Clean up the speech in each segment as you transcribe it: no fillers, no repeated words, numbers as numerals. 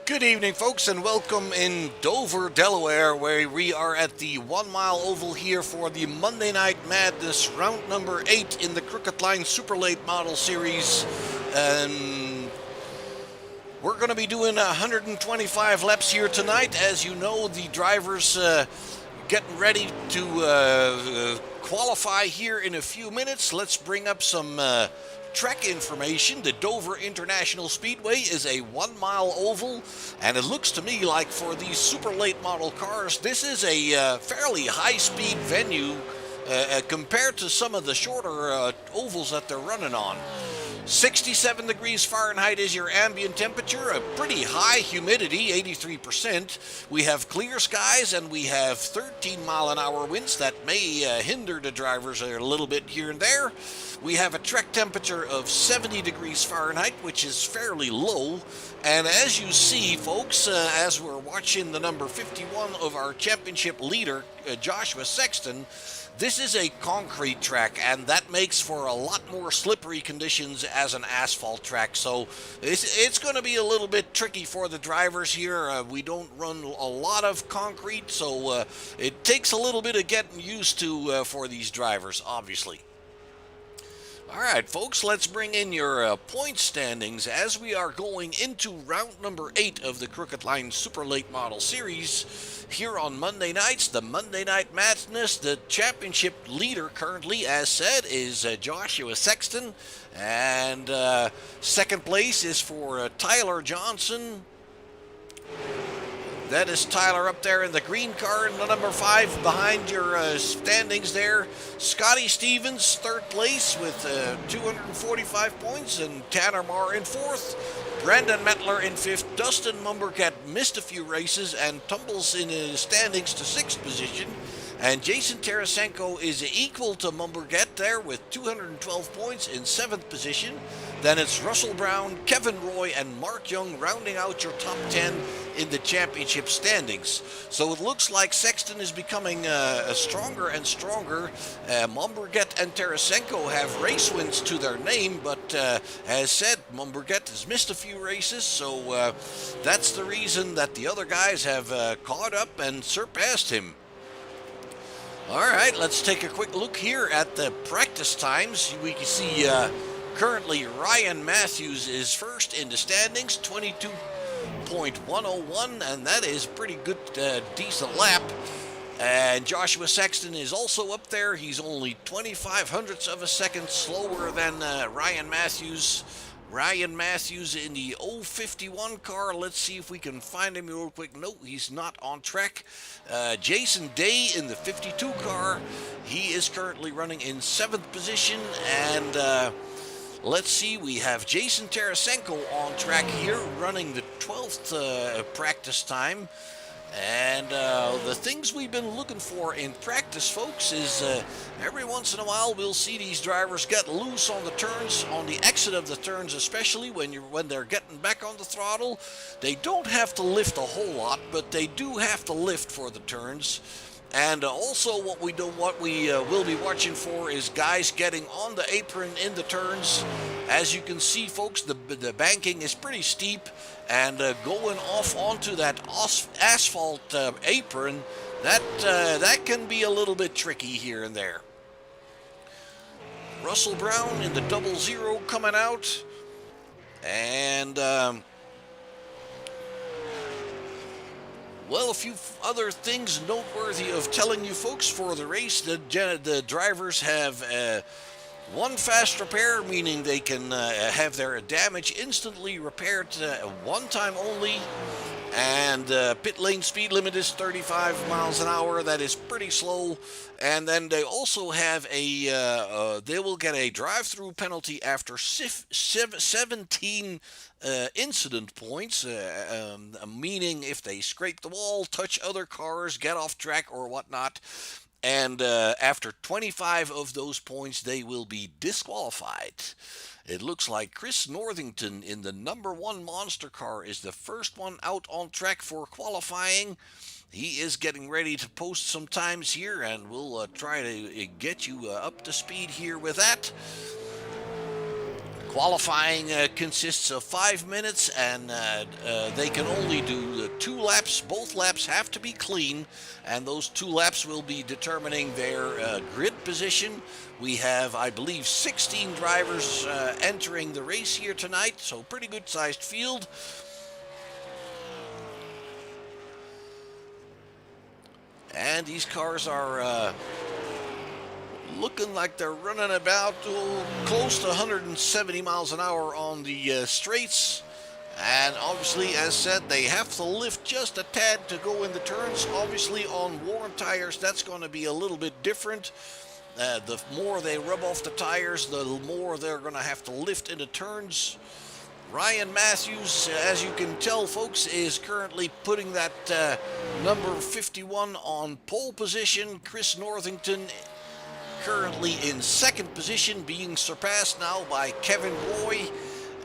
Good evening, folks, and welcome in Dover, Delaware, where we are at the 1 Mile Oval here for the Monday Night Madness round number 8 in the Crooked Line Super Late Model Series. And we're going to be doing 125 laps here tonight. As you know, the drivers getting ready to qualify here in a few minutes. Let's bring up some track information. The Dover International Speedway is a 1 mile oval, and it looks to me like for these super late model cars, this is a fairly high-speed venue compared to some of the shorter ovals that they're running on. 67 degrees Fahrenheit is your ambient temperature, a pretty high humidity, 83%. We have clear skies and we have 13-mile-an-hour winds that may hinder the drivers a little bit here and there. We have a track temperature of 70 degrees Fahrenheit, which is fairly low. And as you see, folks, as we're watching the number 51 of our championship leader, Joshua Sexton, this is a concrete track, and that makes for a lot more slippery conditions as an asphalt track. So it's going to be a little bit tricky for the drivers here. We don't run a lot of concrete, so it takes a little bit of getting used to for these drivers, obviously. All right, folks, let's bring in your point standings as we are going into round number 8 of the Crooked Line Super Late Model Series. Here on Monday nights, the Monday Night Madness, the championship leader currently, as said, is Joshua Sexton. And second place is for Tyler Johnson. That is Tyler up there in the green car in the number 5 behind your standings there. Scotty Stevens, third place with 245 points, and Tanner Marr in 4th. Brandon Mettler in 5th. Dustin Mumbergat missed a few races and tumbles in his standings to 6th position. And Jason Tarasenko is equal to Mumbergat there with 212 points in 7th position. Then it's Russell Brown, Kevin Roy, and Mark Young rounding out your top 10 in the championship standings. So it looks like Sexton is becoming stronger and stronger. Mumbergat and Tarasenko have race wins to their name, but as said, Mumbergat has missed a few races, so that's the reason that the other guys have caught up and surpassed him. All right, let's take a quick look here at the practice times. We can see currently Ryan Matthews is first in the standings, 22.101, and that is pretty good, decent lap. And Joshua Sexton is also up there. He's only 25 hundredths of a second slower than Ryan Matthews. Ryan Matthews in the 051 car. Let's see if we can find him real quick. No, he's not on track. Jason Day in the 52 car. He is currently running in 7th position. And let's see, we have Jason Tarasenko on track here, running the 12th practice time. And the things we've been looking for in practice, folks, is every once in a while we'll see these drivers get loose on the turns, on the exit of the turns, especially when they're getting back on the throttle. They don't have to lift a whole lot, but they do have to lift for the turns. And also what we will be watching for is guys getting on the apron in the turns. As you can see, folks, the banking is pretty steep, and going off onto that asphalt apron, that can be a little bit tricky here and there. Russell Brown in the 00 coming out, and well, a few other things noteworthy of telling you folks for the race. The drivers have one fast repair, meaning they can have their damage instantly repaired one time only. And pit lane speed limit is 35 miles an hour. That is pretty slow. And then they also have they will get a drive-through penalty after 17 incident points, meaning if they scrape the wall, touch other cars, get off track or whatnot. And after 25 of those points, they will be disqualified. It looks like Chris Northington in the number 1 monster car is the first one out on track for qualifying. He is getting ready to post some times here, and we'll try to get you up to speed here with that. Qualifying consists of 5 minutes, and they can only do 2 laps. Both laps have to be clean, and those 2 laps will be determining their grid position. We have, I believe, 16 drivers entering the race here tonight, so pretty good-sized field. And these cars are looking like they're running about close to 170 miles an hour on the straights. And obviously, as said, they have to lift just a tad to go in the turns. Obviously, on worn tires, that's going to be a little bit different. The more they rub off the tires, the more they're going to have to lift into turns. Ryan Matthews, as you can tell, folks, is currently putting that number 51 on pole position. Chris Northington currently in second position, being surpassed now by Kevin Roy.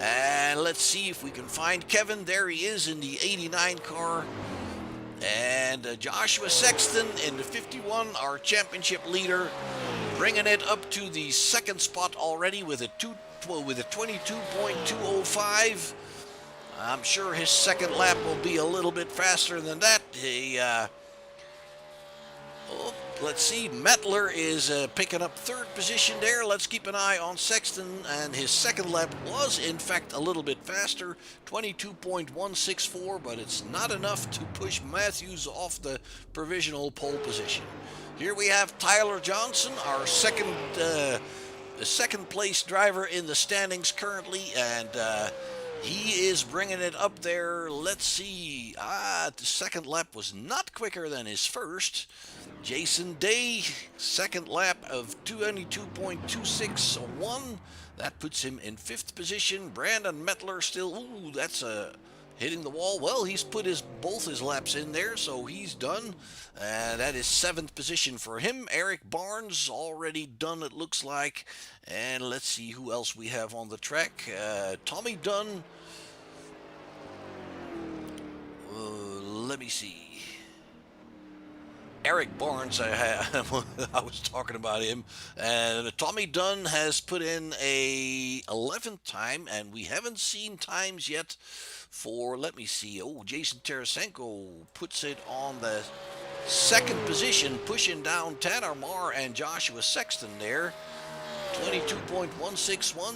And let's see if we can find Kevin. There he is in the 89 car. And Joshua Sexton in the 51, our championship leader, bringing it up to the second spot already with a 22.205. I'm sure his second lap will be a little bit faster than that. Let's see, Mettler is picking up third position there. Let's keep an eye on Sexton, and his second lap was in fact a little bit faster, 22.164, but it's not enough to push Matthews off the provisional pole position. Here we have Tyler Johnson, our second place driver in the standings currently, and he is bringing it up there. Let's see. The second lap was not quicker than his first. Jason Day, second lap of 22.261. That puts him in fifth position. Brandon Mettler still, that's hitting the wall. Well, he's put both his laps in there, so he's done. That is seventh position for him. Eric Barnes already done, it looks like. And let's see who else we have on the track. Tommy Dunn. Let me see. Eric Barnes, I was talking about him. Tommy Dunn has put in a 11th time, and we haven't seen times yet for, let me see, Jason Tarasenko puts it on the second position, pushing down Tanner Marr and Joshua Sexton there. 22.161.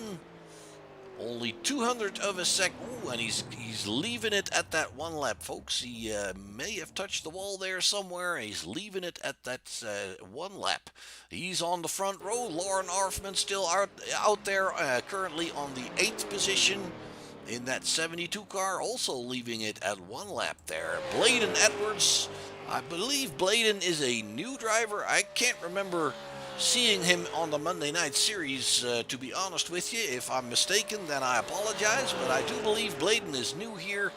Only 200 of a sec. And he's leaving it at that one lap, folks. He may have touched the wall there somewhere. He's leaving it at that one lap. He's on the front row. Lauren Arfman still out there, currently on the 8th position in that 72 car, also leaving it at one lap there. Bladen Edwards, I believe Bladen is a new driver. I can't remember seeing him on the Monday Night Series, to be honest with you. If I'm mistaken, then I apologize, but I do believe Bladen is new here,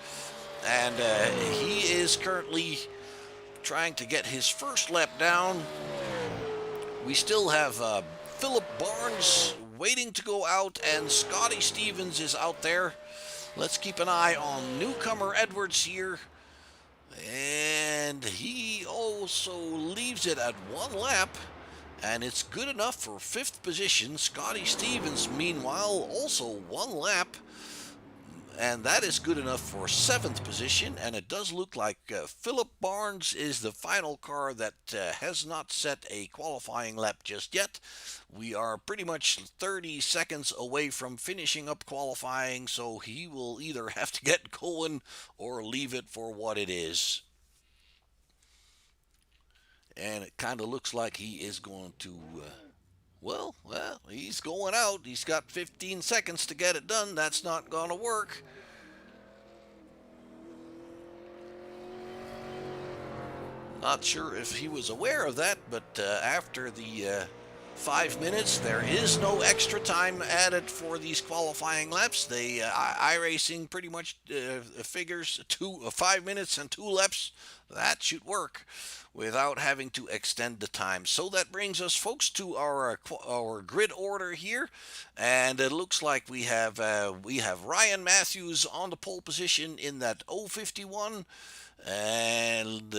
and he is currently trying to get his first lap down. We still have Philip Barnes waiting to go out, and Scotty Stevens is out there. Let's keep an eye on newcomer Edwards here. And he also leaves it at one lap. And it's good enough for fifth position. Scotty Stevens, meanwhile, also one lap. And that is good enough for seventh position. And it does look like Philip Barnes is the final car that has not set a qualifying lap just yet. We are pretty much 30 seconds away from finishing up qualifying. So he will either have to get going or leave it for what it is. And it kind of looks like he is going to, well, he's going out. He's got 15 seconds to get it done. That's not going to work. Not sure if he was aware of that, but after the 5 minutes, there is no extra time added for these qualifying laps. iRacing pretty much figures 5 minutes and 2 laps. That should work without having to extend the time. So that brings us, folks, to our grid order here, and it looks like we have Ryan Matthews on the pole position in that 051. And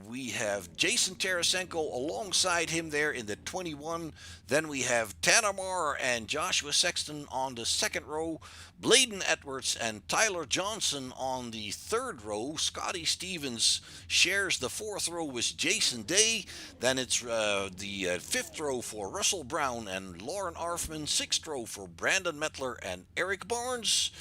we have Jason Tarasenko alongside him there in the 21. Then we have Tanner Marr and Joshua Sexton on the second row. Bladen Edwards and Tyler Johnson on the third row. Scotty Stevens shares the fourth row with Jason Day. Then it's the fifth row for Russell Brown and Lauren Arfman. Sixth row for Brandon Mettler and Eric Barnes.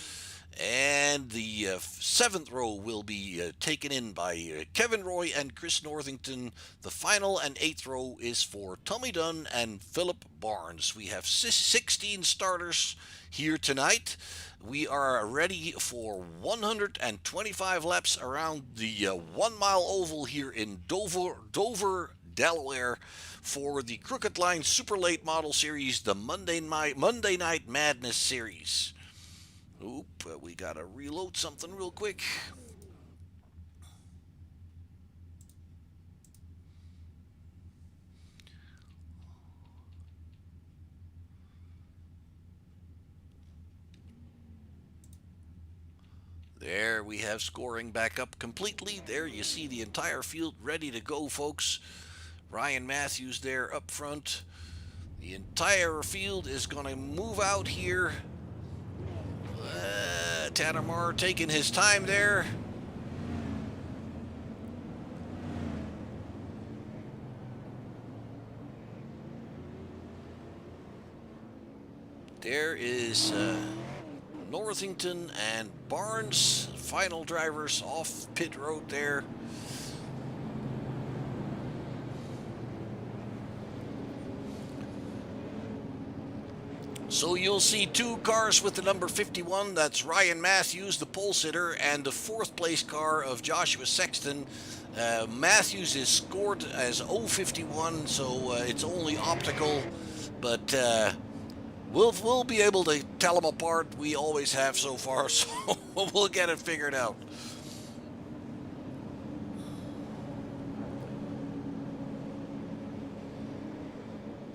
And the seventh row will be taken in by Kevin Roy and Chris Northington. The final and eighth row is for Tommy Dunn and Philip Barnes. We have 16 starters here tonight. We are ready for 125 laps around the 1 mile oval here in Dover, Delaware for the Crooked Line Super Late Model Series, the Monday Night Madness Series. Oop, we gotta reload something real quick. There we have scoring back up completely. There you see the entire field ready to go, folks. Ryan Matthews there up front. The entire field is going to move out here. Tanner Marr taking his time there. There is Northington and Barnes, final drivers off pit road there. So you'll see two cars with the number 51. That's Ryan Matthews, the pole sitter, and the fourth place car of Joshua Sexton. Matthews is scored as 051, so it's only optical, but we'll be able to tell them apart. We always have so far, so we'll get it figured out.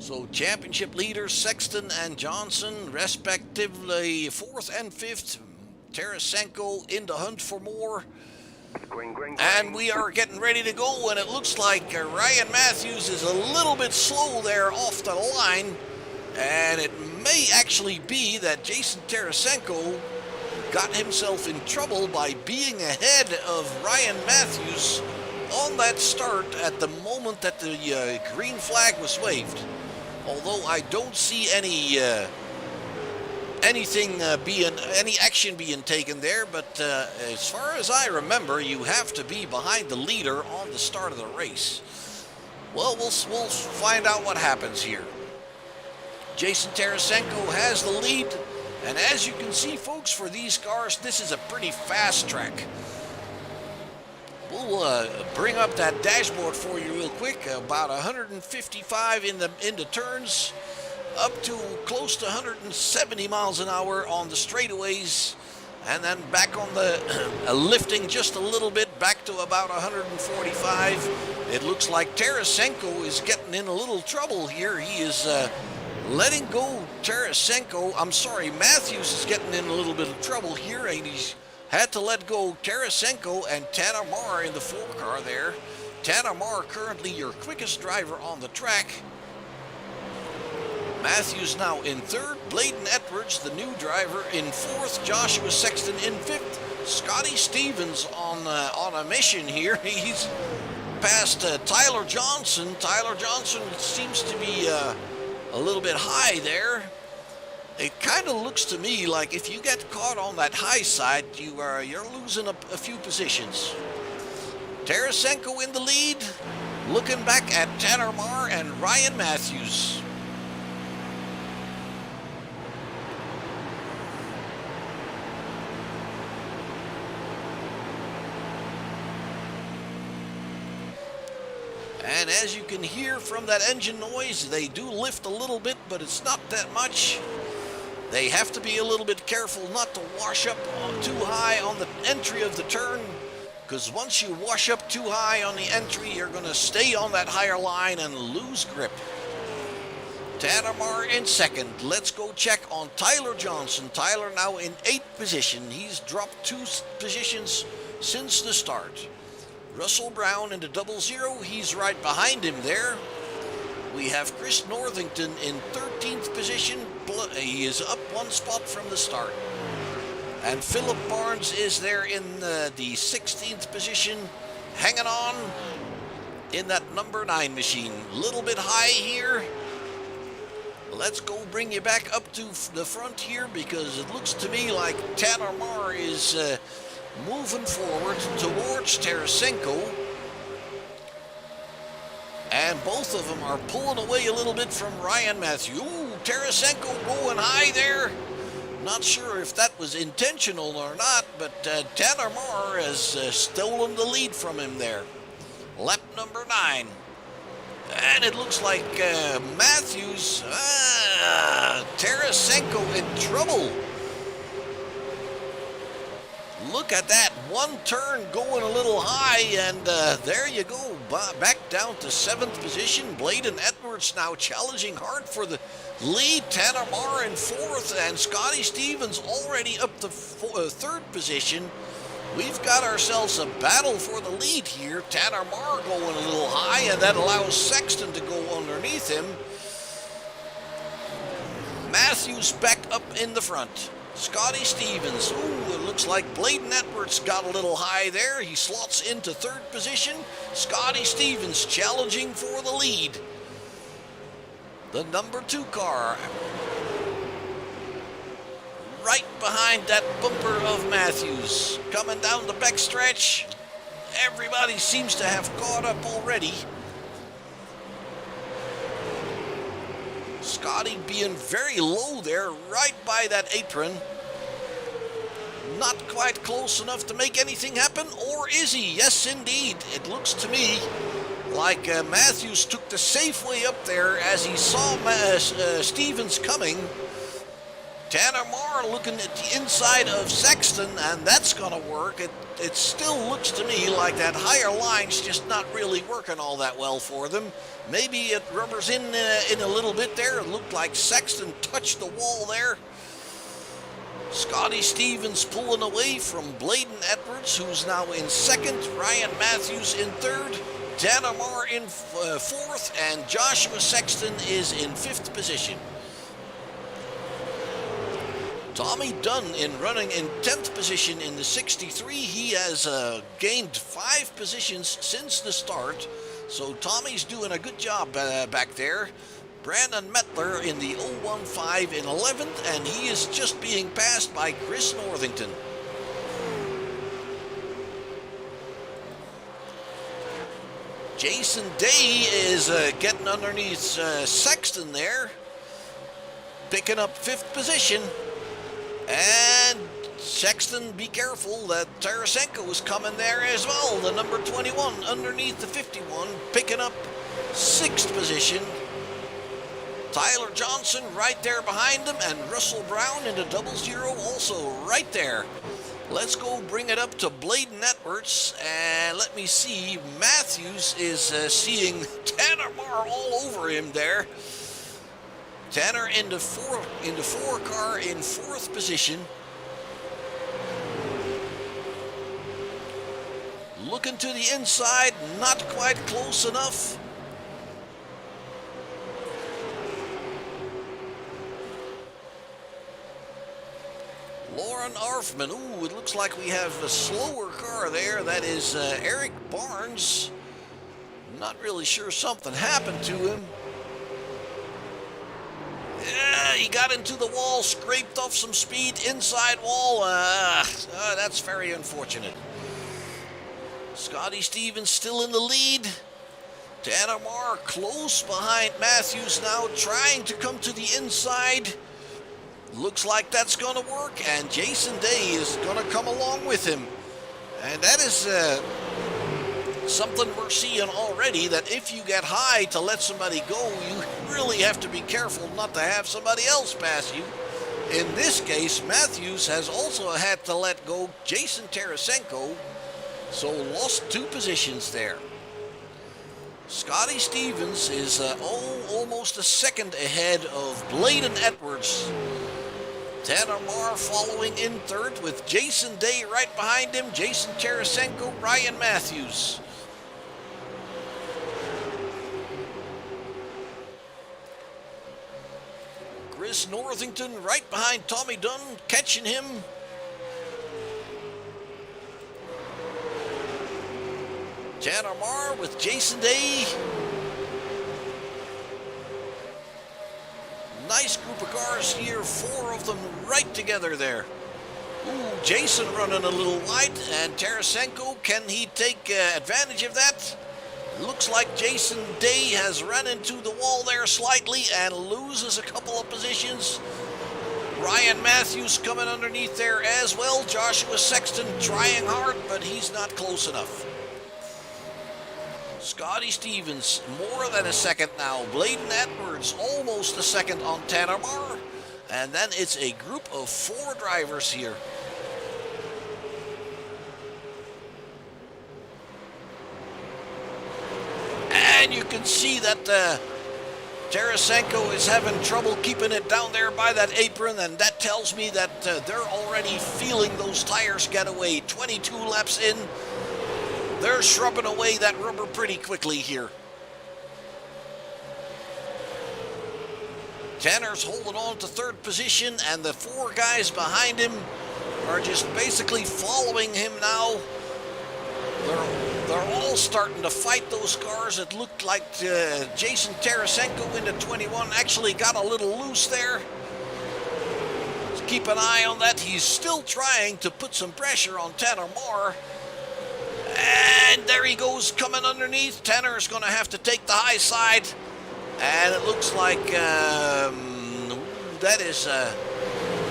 So championship leaders Sexton and Johnson, respectively 4th and 5th. Tarasenko in the hunt for more. And we are getting ready to go, and it looks like Ryan Matthews is a little bit slow there off the line. And it may actually be that Jason Tarasenko got himself in trouble by being ahead of Ryan Matthews on that start at the moment that the green flag was waved. Although I don't see any action being taken there, but as far as I remember, you have to be behind the leader on the start of the race. Well, we'll find out what happens here. Jason Tarasenko has the lead, and as you can see, folks, for these cars, this is a pretty fast track. We'll bring up that dashboard for you real quick. About 155 in the turns, up to close to 170 miles an hour on the straightaways, and then back on the lifting just a little bit, back to about 145. It looks like Tarasenko is getting in a little trouble here. He is letting go Matthews is getting in a little bit of trouble here, and he's had to let go Tarasenko and Tanner Marr in the 4 car there. Tanner Marr currently your quickest driver on the track. Matthews now in 3rd. Bladen Edwards, the new driver, in 4th. Joshua Sexton in 5th. Scotty Stevens on a mission here. He's past Tyler Johnson. Tyler Johnson seems to be a little bit high there. It kind of looks to me like if you get caught on that high side, you're losing a few positions. Tarasenko in the lead, looking back at Tanner Marr and Ryan Matthews. And as you can hear from that engine noise, they do lift a little bit, but it's not that much. They have to be a little bit careful not to wash up too high on the entry of the turn, because once you wash up too high on the entry, you're going to stay on that higher line and lose grip. Tanner Marr in 2nd. Let's go check on Tyler Johnson. Tyler now in 8th position. He's dropped 2 positions since the start. Russell Brown in the 00. He's right behind him there. We have Chris Northington in 13th position. He is up 1 spot from the start. And Philip Barnes is there in the 16th position, hanging on in that number 9 machine. A little bit high here. Let's go bring you back up to the front here, because it looks to me like Tanner Marr is moving forward towards Tarasenko. And both of them are pulling away a little bit from Ryan Matthews. Ooh, Tarasenko going high there. Not sure if that was intentional or not, but Tanner Marr has stolen the lead from him there. Lap number 9. And it looks like Matthews, Tarasenko in trouble. Look at that, one turn going a little high, and there you go, back down to 7th position. Bladen Edwards now challenging hard for the lead. Tanner Marr in 4th, and Scotty Stevens already up to 3rd position. We've got ourselves a battle for the lead here. Tanner Marr going a little high, and that allows Sexton to go underneath him. Matthews back up in the front. Scotty Stevens, ooh, it looks like Bladen Edwards got a little high there. He slots into 3rd position. Scotty Stevens challenging for the lead. The number 2 car right behind that bumper of Matthews. Coming down the backstretch. Everybody seems to have caught up already. Scotty being very low there, right by that apron. Not quite close enough to make anything happen, or is he? Yes, indeed. It looks to me like Matthews took the safe way up there as he saw Stevens coming. Tanner Marr looking at the inside of Sexton, and that's going to work. It still looks to me like that higher line's just not really working all that well for them. Maybe it rubbers in a little bit there. It looked like Sexton touched the wall there. Scotty Stevens pulling away from Bladen Edwards, who's now in 2nd. Ryan Matthews in 3rd. Tanner Marr in 4th, and Joshua Sexton is in 5th position. Tommy Dunn running in 10th position in the 63. He has gained 5 positions since the start. So Tommy's doing a good job back there. Brandon Mettler in the 015 in 11th, and he is just being passed by Chris Northington. Jason Day is getting underneath Sexton there, picking up 5th position. And Sexton, be careful that Tarasenko is coming there as well. The number 21 underneath the 51, picking up 6th position. Tyler Johnson right there behind him, and Russell Brown in the 00 also right there. Let's go bring it up to Bladen Edwards, and let me see. Matthews is seeing Tanner Marr all over him there. Tanner in the 4 car in 4th position. Looking to the inside, not quite close enough. Lauren Arfman, ooh, it looks like we have a slower car there. That is Eric Barnes. Not really sure something happened to him. Yeah, he got into the wall, scraped off some speed, inside wall. That's very unfortunate. Scotty Stevens still in the lead. Tanner Marr close behind Matthews now, trying to come to the inside. Looks like that's going to work, and Jason Day is going to come along with him. And that is something we're seeing already, that if you get high to let somebody go, you really have to be careful not to have somebody else pass you. In this case, Matthews has also had to let go Jason Tarasenko, so lost 2 positions there. Scotty Stevens is almost a second ahead of Bladen Edwards. Tanner Marr following in 3rd with Jason Day right behind him, Jason Tarasenko, Ryan Matthews. Chris Northington right behind Tommy Dunn, catching him. Tanner Marr with Jason Day. Nice group of cars here, 4 of them right together there. Ooh, Jason running a little wide, and Tarasenko, can he take advantage of that? Looks like Jason Day has run into the wall there slightly and loses a couple of positions. Ryan Matthews coming underneath there as well. Joshua Sexton trying hard, but he's not close enough. Scotty Stevens, more than a second now. Bladen Edwards, almost a second on Tanner Marr. And then it's a group of 4 drivers here. And you can see that Tarasenko is having trouble keeping it down there by that apron, and that tells me that they're already feeling those tires get away. 22 laps in, they're shrubbing away that rubber pretty quickly here. Tanner's holding on to 3rd position, and the 4 guys behind him are just basically following him now. They're all starting to fight those cars. It looked like Jason Tarasenko into 21 actually got a little loose there. So keep an eye on that. He's still trying to put some pressure on Tanner Marr. And there he goes coming underneath. Tanner is going to have to take the high side. And it looks like that is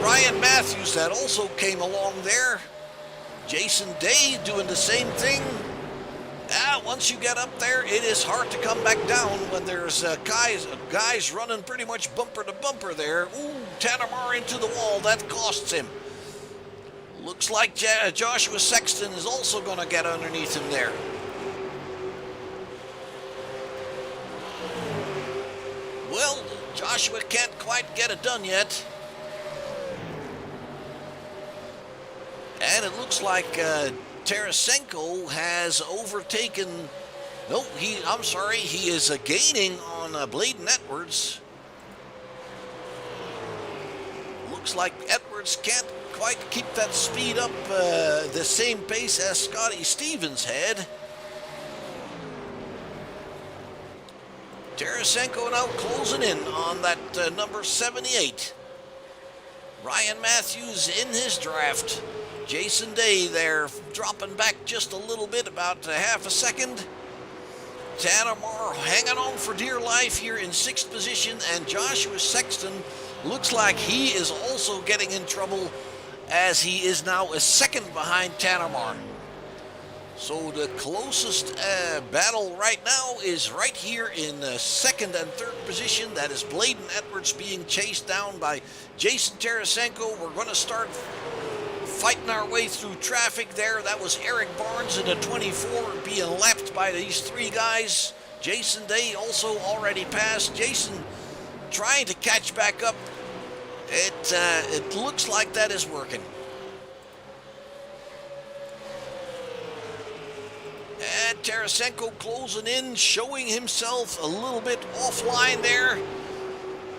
Ryan Matthews that also came along there. Jason Day doing the same thing. Once you get up there, it is hard to come back down when there's guys running pretty much bumper to bumper there. Ooh, Tanner Marr into the wall. That costs him. Looks like Joshua Sexton is also going to get underneath him there. Well, Joshua can't quite get it done yet. And it looks like Tarasenko has overtaken. No, I'm sorry. He is gaining on Bladen Edwards. Looks like Edwards can't quite keep that speed up the same pace as Scotty Stevens had. Tarasenko now closing in on that number 78. Ryan Matthews in his draft. Jason Day there dropping back just a little bit, about half a second. Tanner Marr hanging on for dear life here in 6th position, and Joshua Sexton looks like he is also getting in trouble as he is now a second behind Tanner Marr. So the closest battle right now is right here in 2nd and 3rd position. That is Bladen Edwards being chased down by Jason Tarasenko. We're going to start fighting our way through traffic there. That was Eric Barnes in a 24 being lapped by these 3 guys. Jason Day also already passed. Jason trying to catch back up. It looks like that is working. And Tarasenko closing in, showing himself a little bit offline there.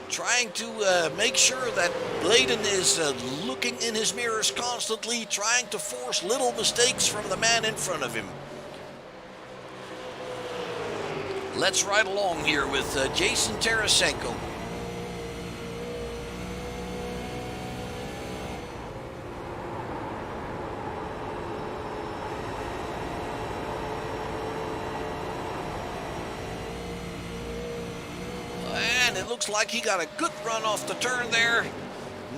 Trying to make sure that Bladen is looking in his mirrors constantly, trying to force little mistakes from the man in front of him. Let's ride along here with Jason Tarasenko. And it looks like he got a good run off the turn there.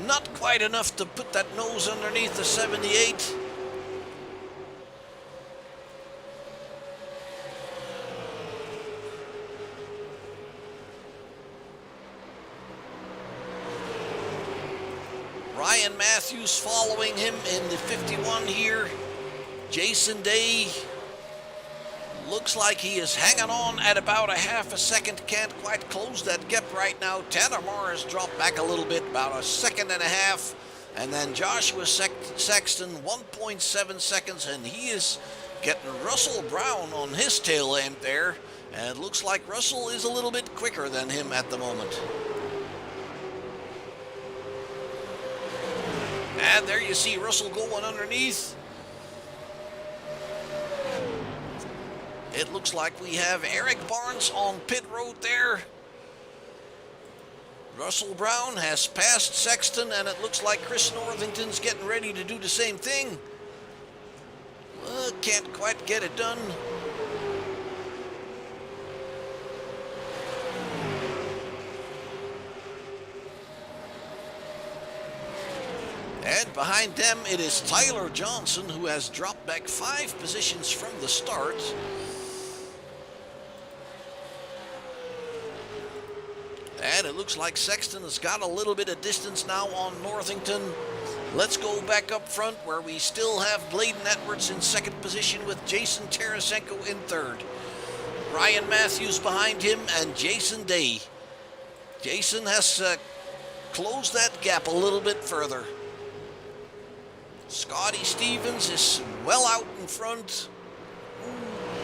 Not quite enough to put that nose underneath the 78. Ryan Matthews following him in the 51 here. Jason Day looks like he is hanging on at about a half a second. Can't quite close that gap right now. Tanner Marr has dropped back a little bit, about a second and a half. And then Joshua Sexton, 1.7 seconds, and he is getting Russell Brown on his tail end there. And it looks like Russell is a little bit quicker than him at the moment. And there you see Russell going underneath. It looks like we have Eric Barnes on pit road there. Russell Brown has passed Sexton, and it looks like Chris Northington's getting ready to do the same thing. Well, can't quite get it done. And behind them, it is Tyler Johnson, who has dropped back 5 positions from the start. And it looks like Sexton has got a little bit of distance now on Northington. Let's go back up front where we still have Bladen Edwards in second position with Jason Tarasenko in third. Ryan Matthews behind him and Jason Day. Jason has closed that gap a little bit further. Scotty Stevens is well out in front.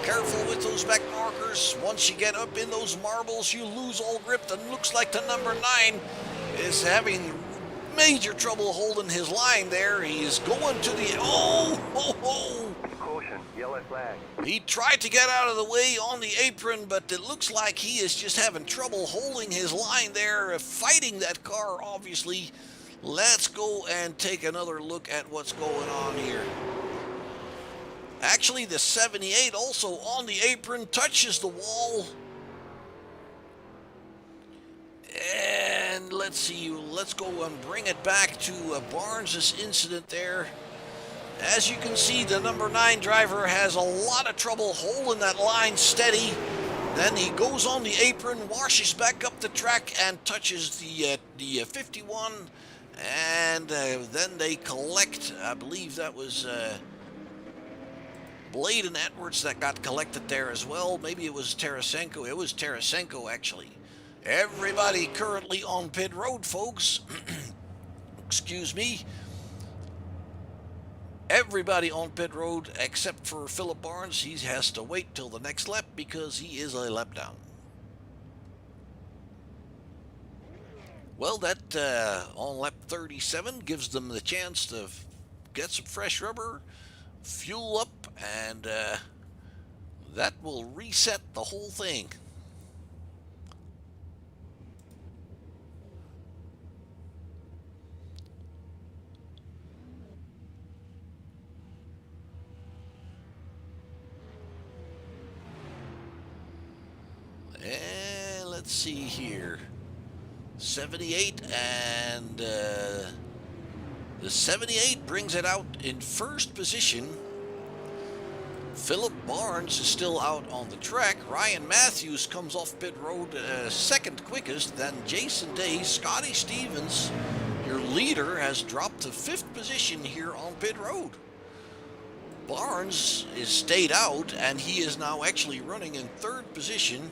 Careful with those back markers. Once you get up in those marbles, you lose all grip. And looks like the number 9 is having major trouble holding his line there. He is going to the... Oh! Caution, yellow flag. He tried to get out of the way on the apron, but it looks like he is just having trouble holding his line there, fighting that car, obviously. Let's go and take another look at what's going on here. Actually, the 78 also on the apron touches the wall. And let's see, let's go and bring it back to Barnes' incident there. As you can see, the number 9 driver has a lot of trouble holding that line steady. Then he goes on the apron, washes back up the track, and touches the 51. And then they collect, I believe that was Bladen Edwards that got collected there as well. Maybe it was Tarasenko. It was Tarasenko, actually. Everybody currently on pit road, folks. Excuse me. Everybody on pit road except for Philip Barnes. He has to wait till the next lap because he is a lap down. Well, that on lap 37 gives them the chance to get some fresh rubber, fuel up, and that will reset the whole thing. And let's see here. 78 and the 78 brings it out in first position. Philip Barnes is still out on the track. Ryan Matthews comes off pit road second quickest. Then Jason Day. Scotty Stevens, your leader, has dropped to 5th position here on pit road. Barnes is stayed out and he is now actually running in 3rd position.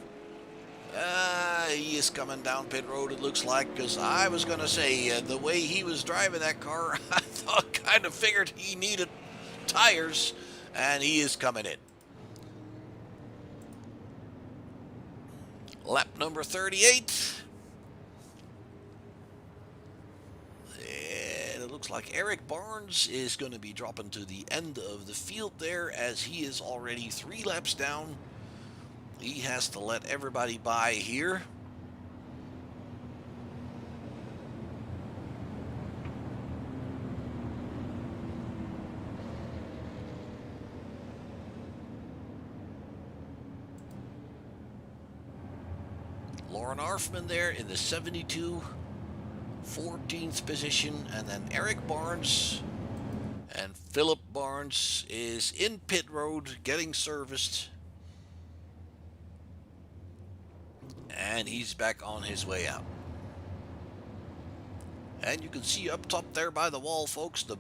He is coming down pit road, it looks like, because I was going to say, the way he was driving that car, I kind of figured he needed tires, and he is coming in. Lap number 38. And it looks like Eric Barnes is going to be dropping to the end of the field there, as he is already 3 laps down. He has to let everybody by here. Lauren Arfman there in the 72, 14th position, and then Eric Barnes and Philip Barnes is in pit road getting serviced. And he's back on his way out. And you can see up top there by the wall, folks, the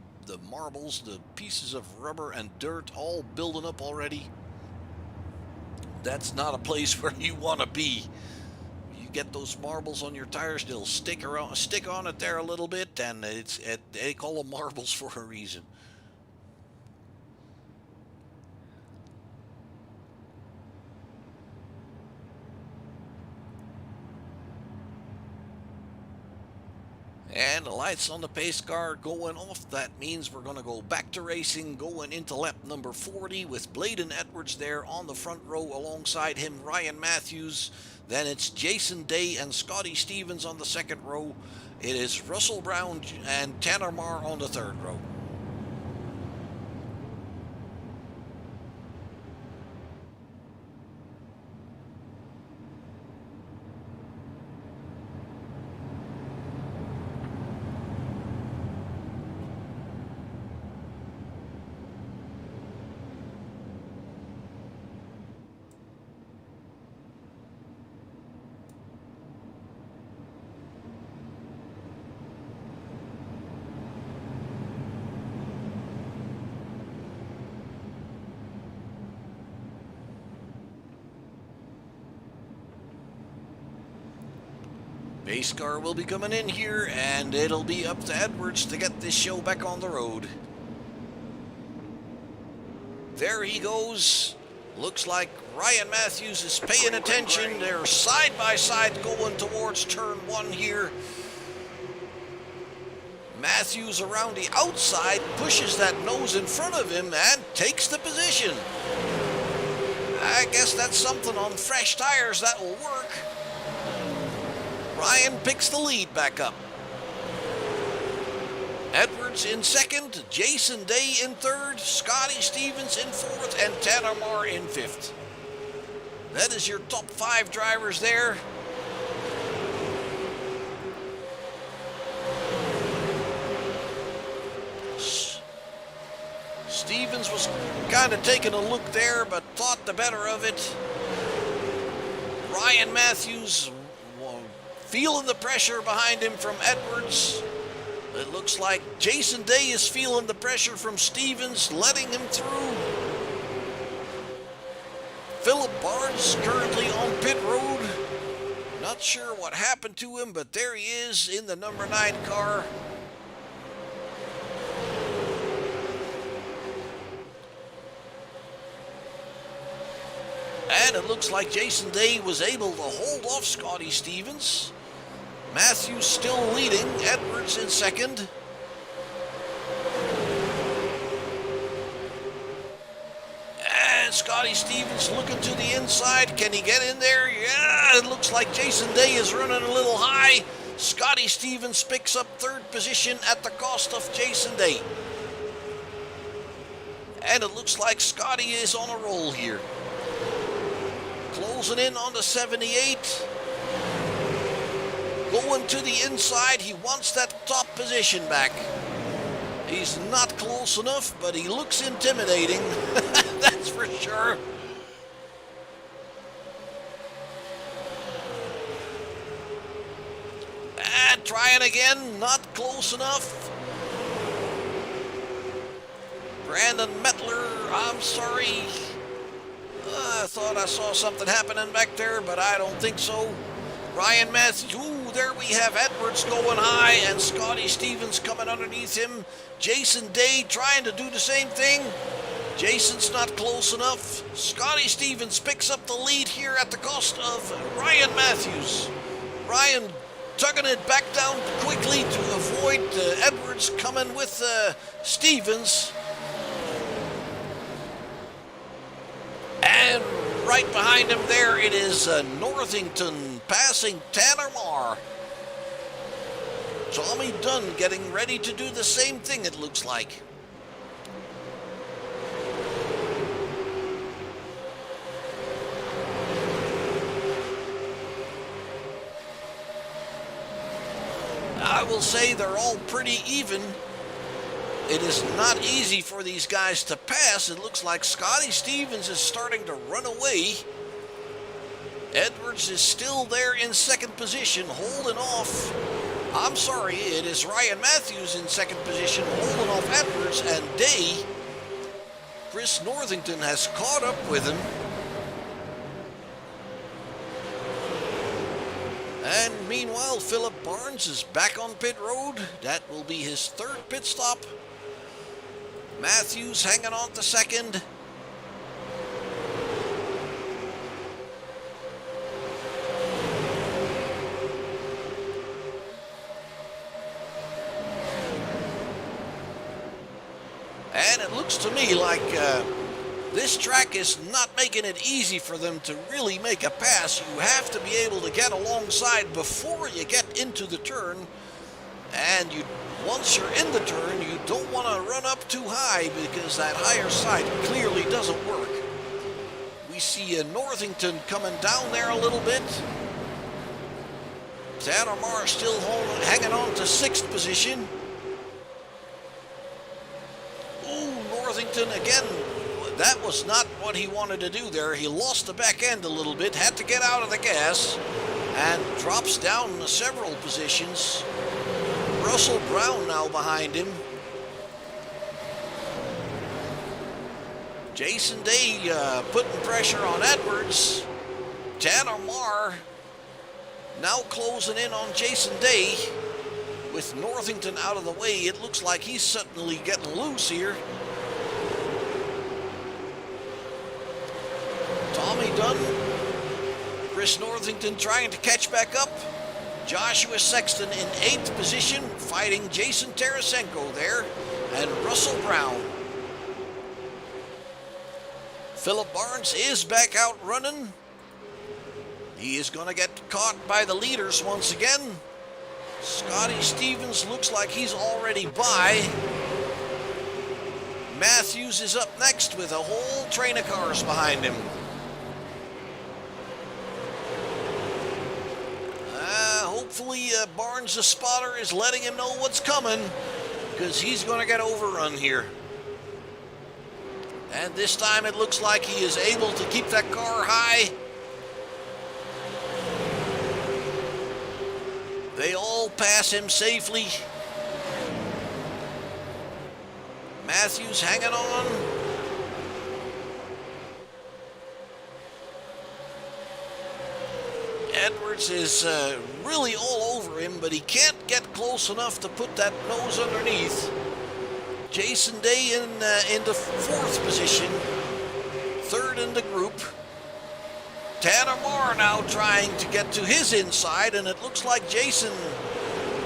marbles, the pieces of rubber and dirt all building up already. That's not a place where you want to be. You get those marbles on your tires, they'll stick on it there a little bit, and they call them marbles for a reason. And the lights on the pace car going off. That means we're going to go back to racing, going into lap number 40 with Bladen Edwards there on the front row. Alongside him, Ryan Matthews. Then it's Jason Day and Scotty Stevens on the second row. It is Russell Brown and Tanner Marr on the third row. Pace car will be coming in here, and it'll be up to Edwards to get this show back on the road. There he goes. Looks like Ryan Matthews is paying attention. They're side by side going towards turn 1 here. Matthews around the outside pushes that nose in front of him and takes the position. I guess that's something on fresh tires that will work. Ryan picks the lead back up. Edwards in second, Jason Day in third, Scotty Stevens in fourth, and Tanner Marr in fifth. That is your top 5 drivers there. Stevens was kind of taking a look there, but thought the better of it. Ryan Matthews feeling the pressure behind him from Edwards. It looks like Jason Day is feeling the pressure from Stevens, letting him through. Philip Barnes currently on pit road. Not sure what happened to him, but there he is in the number 9 car. And it looks like Jason Day was able to hold off Scotty Stevens. Matthews still leading, Edwards in second. And Scotty Stevens looking to the inside. Can he get in there? Yeah, it looks like Jason Day is running a little high. Scotty Stevens picks up third position at the cost of Jason Day. And it looks like Scotty is on a roll here. Closing in on the 78. Going to the inside, he wants that top position back. He's not close enough, but he looks intimidating. That's for sure. And trying again, not close enough. Brandon Mettler, I'm sorry. I thought I saw something happening back there, but I don't think so. Ryan Matthews, ooh, there we have Edwards going high and Scotty Stevens coming underneath him. Jason Day trying to do the same thing. Jason's not close enough. Scotty Stevens picks up the lead here at the cost of Ryan Matthews. Ryan tugging it back down quickly to avoid Edwards coming with Stevens. And right behind him there, it is Northington passing Tanner Marr. Tommy Dunn getting ready to do the same thing, it looks like. I will say they're all pretty even. It is not easy for these guys to pass. It looks like Scotty Stevens is starting to run away. Edwards is still there in second position, holding off. I'm sorry, it is Ryan Matthews in second position, holding off Edwards, and Day. Chris Northington has caught up with him. And meanwhile, Philip Barnes is back on pit road. That will be his third pit stop. Matthews hanging on to second. And it looks to me like this track is not making it easy for them to really make a pass. You have to be able to get alongside before you get into the turn. And once you're in the turn, you don't want to run up too high because that higher side clearly doesn't work. We see Northington coming down there a little bit. Tanner Marr still hanging on to sixth position. Ooh, Northington again. That was not what he wanted to do there. He lost the back end a little bit, had to get out of the gas, and drops down several positions. Russell Brown now behind him. Jason Day putting pressure on Edwards. Tanner Marr Now closing in on Jason Day. With Northington out of the way, it looks like he's suddenly getting loose here. Tommy Dunn, Chris Northington trying to catch back up. Joshua Sexton in 8th position, fighting Jason Tarasenko there, and Russell Brown. Philip Barnes is back out running. He is going to get caught by the leaders once again. Scotty Stevens looks like he's already by. Matthews is up next with a whole train of cars behind him. Hopefully Barnes the spotter is letting him know what's coming, because he's going to get overrun here. And this time it looks like he is able to keep that car high. They all pass him safely. Matthews hanging on. Edwards is really all over him, but he can't get close enough to put that nose underneath. Jason Day in the 4th position, 3rd in the group. Tanner Marr now trying to get to his inside, and it looks like Jason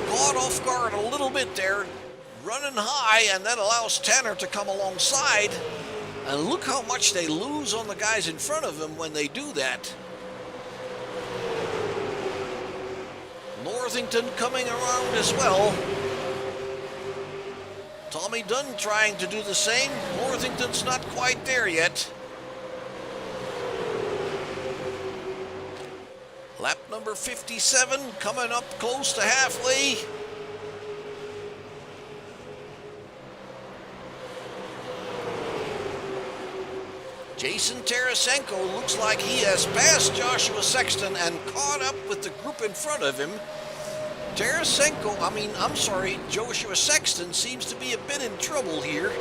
caught off guard a little bit there, running high, and that allows Tanner to come alongside. And look how much they lose on the guys in front of him when they do that. Northington coming around as well. Tommy Dunn trying to do the same. Northington's not quite there yet. Lap number 57 coming up close to halfway. Jason Tarasenko looks like he has passed Joshua Sexton and caught up with the group in front of him. Joshua Sexton seems to be a bit in trouble here.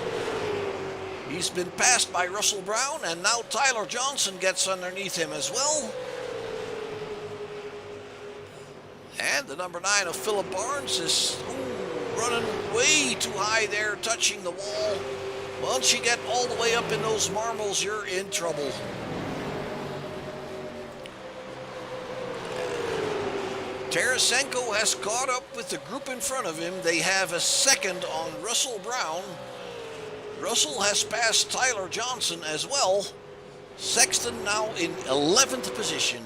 He's been passed by Russell Brown, and now Tyler Johnson gets underneath him as well. And the number 9 of Philip Barnes is running way too high there, touching the wall. Once you get all the way up in those marbles, you're in trouble. Tarasenko has caught up with the group in front of him. They have a second on Russell Brown. Russell has passed Tyler Johnson as well. Sexton now in 11th position.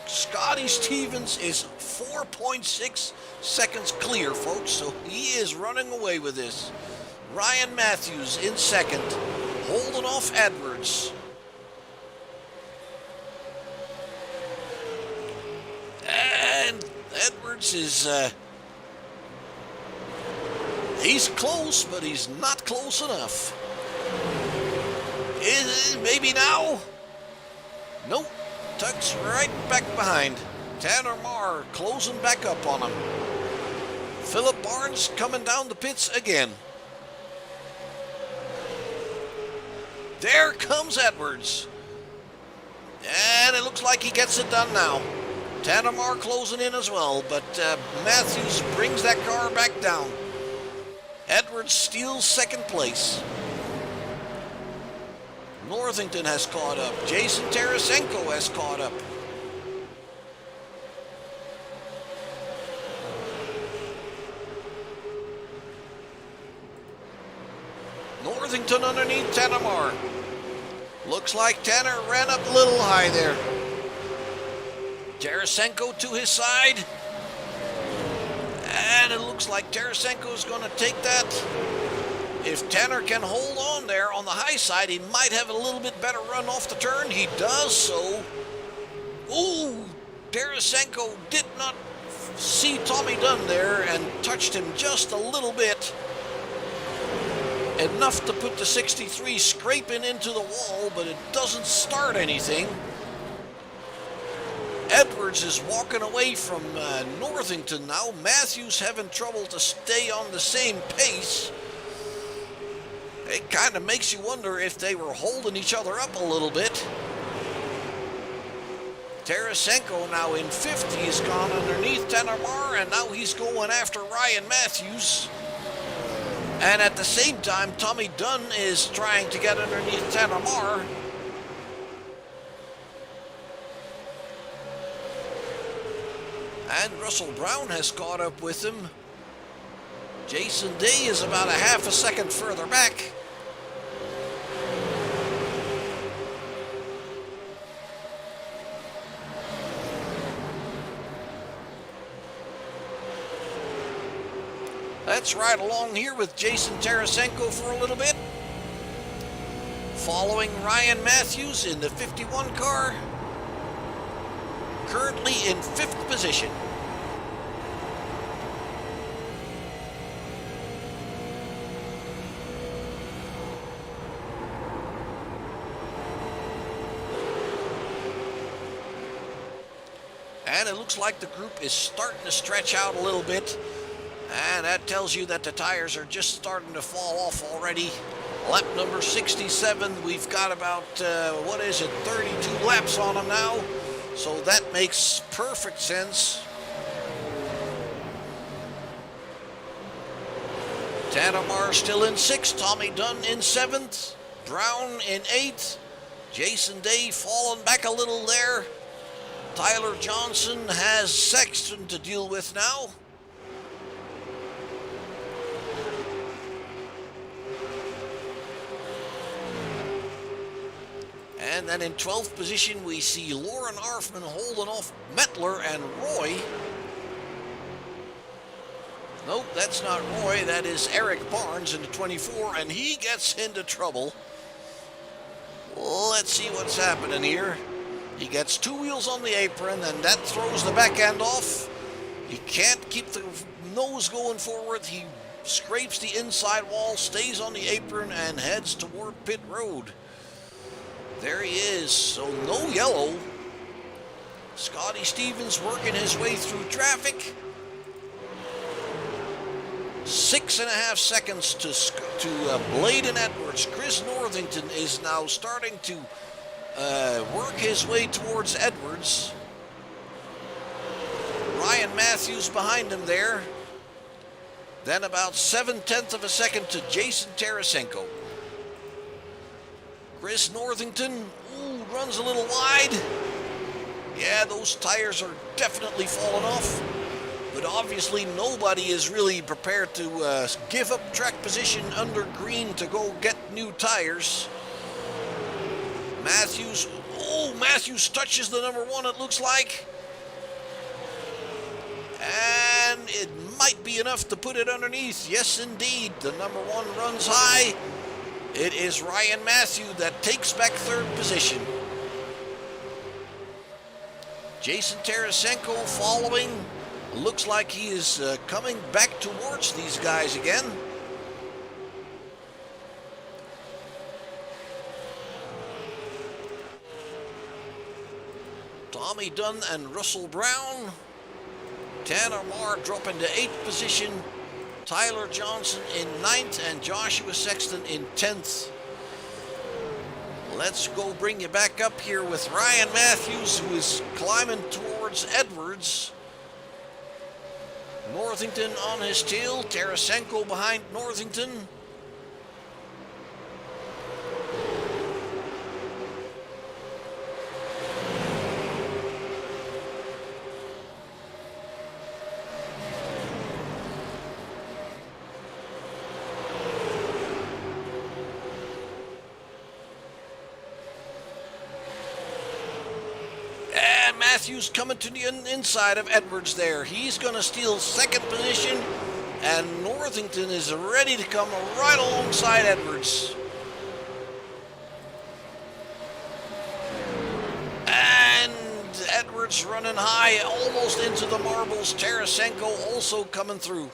Scotty Stevens is 4.6 seconds clear, folks, so he is running away with this. Ryan Matthews in 2nd, holding off Edwards. And Edwards is, he's close, but he's not close enough. Maybe now? Nope. Tucks right back behind. Tanner Marr closing back up on him. Philip Barnes coming down the pits again. There comes Edwards. And it looks like he gets it done now. Tanner Marr closing in as well, but Matthews brings that car back down. Edwards steals 2nd place. Northington has caught up. Jason Tarasenko has caught up. Northington underneath Tanner Marr. Looks like Tanner ran up a little high there. Tarasenko to his side. And it looks like Tarasenko is going to take that. If Tanner can hold on there on the high side, he might have a little bit better run off the turn. He does so. Ooh, Tarasenko did not see Tommy Dunn there and touched him just a little bit. Enough to put the 63 scraping into the wall, but it doesn't start anything. Edwards is walking away from Northington now. Matthews having trouble to stay on the same pace. It kind of makes you wonder if they were holding each other up a little bit. Tarasenko now in fifth. He's gone underneath Tanner Marr, and now he's going after Ryan Matthews. And at the same time, Tommy Dunn is trying to get underneath Tanner Marr. And Russell Brown has caught up with him. Jason Day is about a half a second further back. Let's ride along here with Jason Tarasenko for a little bit. Following Ryan Matthews in the 51 car. Currently in fifth position. And it looks like the group is starting to stretch out a little bit. And that tells you that the tires are just starting to fall off already. Lap number 67, we've got about, 32 laps on them now. So that makes perfect sense. Tanner Marr still in sixth, Tommy Dunn in seventh, Brown in eighth, Jason Day falling back a little there. Tyler Johnson has Sexton to deal with now. And then in 12th position, we see Lauren Arfman holding off Mettler and Roy. Nope, that's not Roy. That is Eric Barnes in the 24, and he gets into trouble. Let's see what's happening here. He gets two wheels on the apron, and that throws the back end off. He can't keep the nose going forward. He scrapes the inside wall, stays on the apron, and heads toward pit road. There he is, so no yellow. Scotty Stevens working his way through traffic. 6.5 seconds to Bladen Edwards. Chris Northington is now starting to work his way towards Edwards. Ryan Matthews behind him there. Then about 7/10 of a second to Jason Tarasenko. Chris Northington, runs a little wide. Yeah, those tires are definitely falling off. But obviously nobody is really prepared to give up track position under green to go get new tires. Matthews, Matthews touches the number one, it looks like. And it might be enough to put it underneath. Yes, indeed, the number one runs high. It is Ryan Matthews that takes back third position. Jason Tarasenko following. Looks like he is coming back towards these guys again. Tommy Dunn and Russell Brown. Tanner Marr dropping to 8th position. Tyler Johnson in 9th and Joshua Sexton in 10th. Let's go bring you back up here with Ryan Matthews, who is climbing towards Edwards. Northington on his tail, Tarasenko behind Northington. Matthews coming to the inside of Edwards there. He's going to steal second position, and Northington is ready to come right alongside Edwards. And Edwards running high, almost into the marbles. Tarasenko also coming through.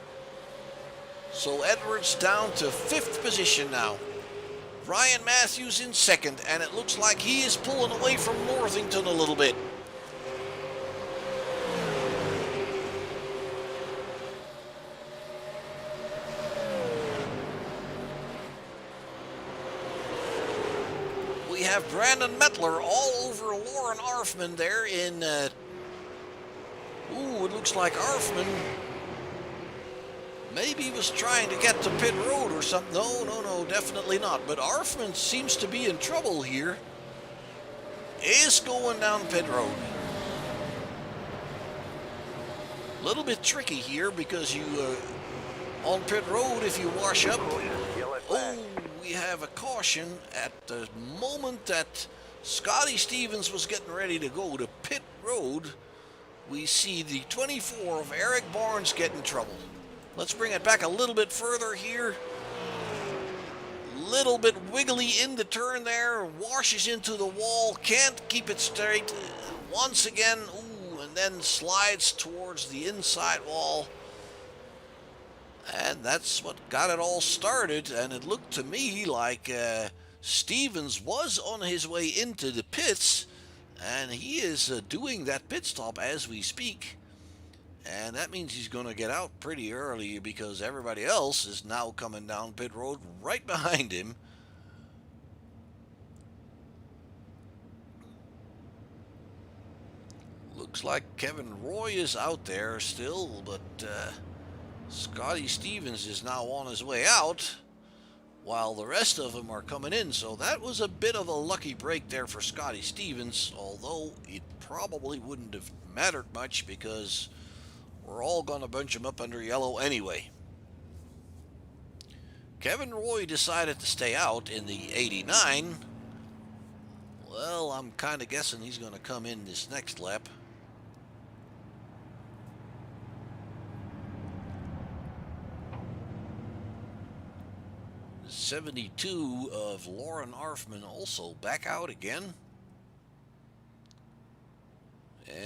So Edwards down to 5th position now. Ryan Matthews in 2nd, and it looks like he is pulling away from Northington a little bit. We we have Brandon Mettler all over Lauren Arfman there in... Ooh, it looks like Arfman maybe was trying to get to pit road or something. No, definitely not. But Arfman seems to be in trouble here. Is going down pit road. A little bit tricky here because you, on pit road, if you wash up, oh, we have a caution at the moment that Scotty Stevens was getting ready to go to pit road. We see the 24 of Eric Barnes get in trouble. Let's bring it back a little bit further here. Little bit wiggly in the turn there, washes into the wall, can't keep it straight. Once again, ooh, and then slides towards the inside wall. And that's what got it all started, and it looked to me like Stevens was on his way into the pits, and he is doing that pit stop as we speak. And that means he's going to get out pretty early because everybody else is now coming down pit road right behind him. Looks like Kevin Roy is out there still, but Scotty Stevens is now on his way out while the rest of them are coming in. So that was a bit of a lucky break there for Scotty Stevens, although it probably wouldn't have mattered much because we're all going to bunch him up under yellow anyway. Kevin Roy decided to stay out in the 89. Well, I'm kind of guessing he's going to come in this next lap. The 72 of Lauren Arfman also back out again.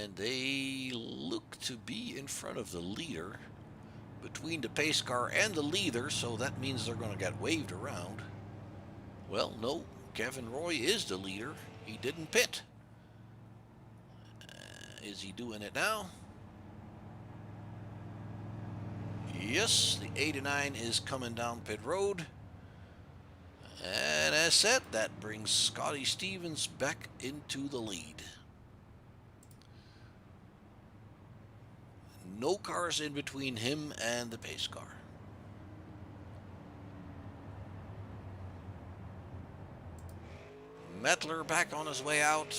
And they look to be in front of the leader, between the pace car and the leader, so that means they're going to get waved around. Well, no, Kevin Roy is the leader. He didn't pit. Is he doing it now? Yes, the 89 is coming down pit road. And as said, that brings Scotty Stevens back into the lead. No cars in between him and the pace car. Mettler back on his way out.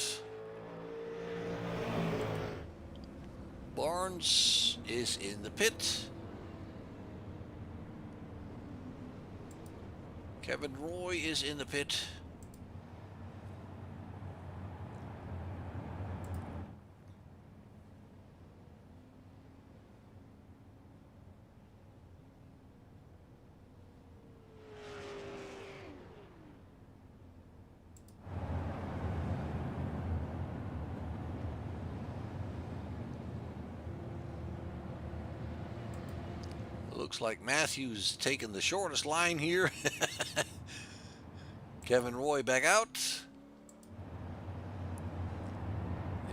Barnes is in the pit. Kevin Roy is in the pit. Looks like Matthews taking the shortest line here. Kevin Roy back out.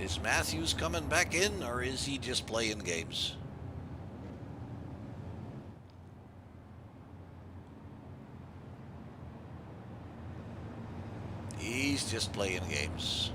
Is Matthews coming back in, or is he just playing games? He's just playing games.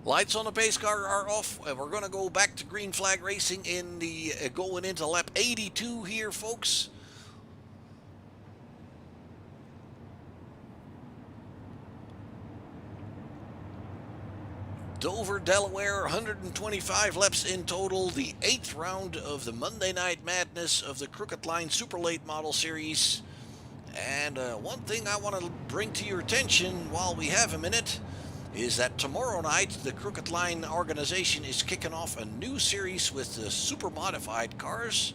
Lights on the pace car are off, and we're going to go back to green flag racing in the going into lap 82 here, folks. Dover, Delaware, 125 laps in total, the 8th round of the Monday Night Madness of the Crooked Line Super Late Model Series. And one thing I want to bring to your attention while we have a minute is that tomorrow night the Crooked Line organization is kicking off a new series with the super modified cars,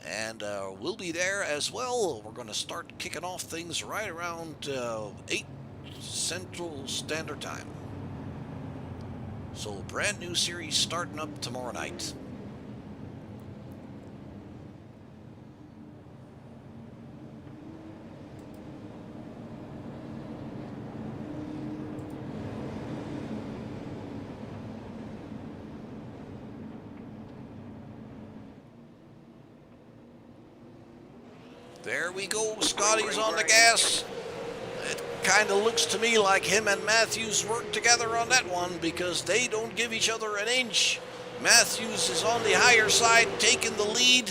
and we'll be there as well. We're going to start kicking off things right around 8 Central Standard Time. So brand new series starting up tomorrow night. There we go. Scotty's on the gas. It kind of looks to me like him and Matthews work together on that one because they don't give each other an inch. Matthews is on the higher side, taking the lead.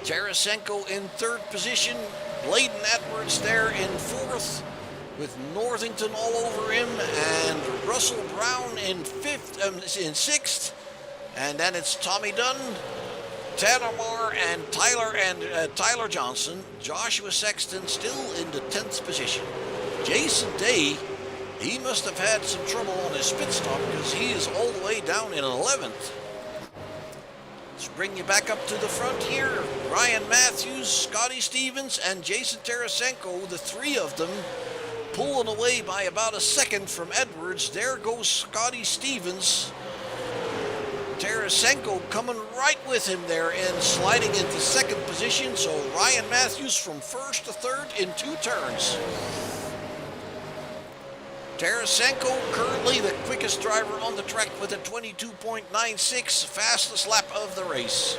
Tarasenko in third position. Bladen Edwards there in fourth, with Northington all over him, and Russell Brown in sixth. And then it's Tommy Dunn, Tanner Marr, and Tyler Johnson. Joshua Sexton still in the 10th position. Jason Day, he must have had some trouble on his pit stop because he is all the way down in 11th. Let's bring you back up to the front here. Ryan Matthews, Scotty Stevens, and Jason Tarasenko, the three of them, pulling away by about a second from Edwards. There goes Scotty Stevens. Tarasenko coming right with him there and sliding into second position. So Ryan Matthews from first to third in 2 turns. Tarasenko currently the quickest driver on the track with a 22.96, fastest lap of the race.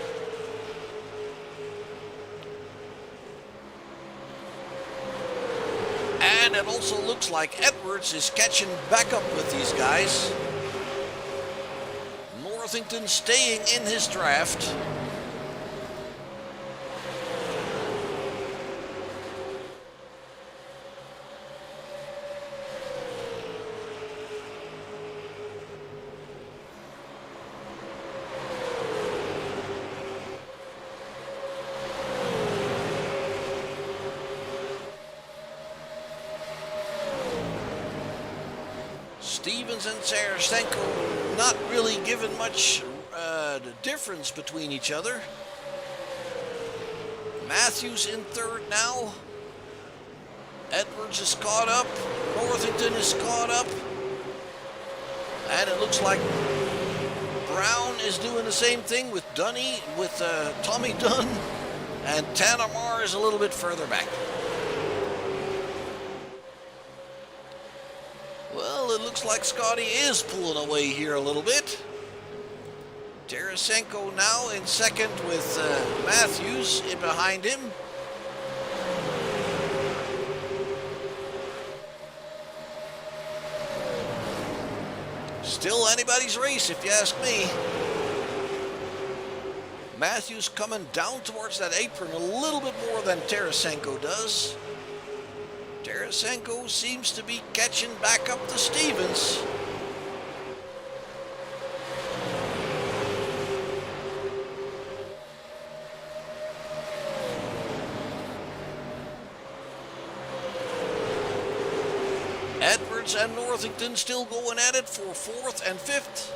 And it also looks like Edwards is catching back up with these guys. Northington staying in his draft. Stevens and Tarasenko not really given much difference between each other. Matthews in third now. Edwards is caught up. Northington is caught up. And it looks like Brown is doing the same thing with Tommy Dunn. And Tanner Marr is a little bit further back. Well, it looks like Scotty is pulling away here a little bit. Tarasenko now in second with Matthews in behind him. Still anybody's race, if you ask me. Matthews coming down towards that apron a little bit more than Tarasenko does. Tarasenko seems to be catching back up to Stevens. Edwards and Northington still going at it for 4th and 5th.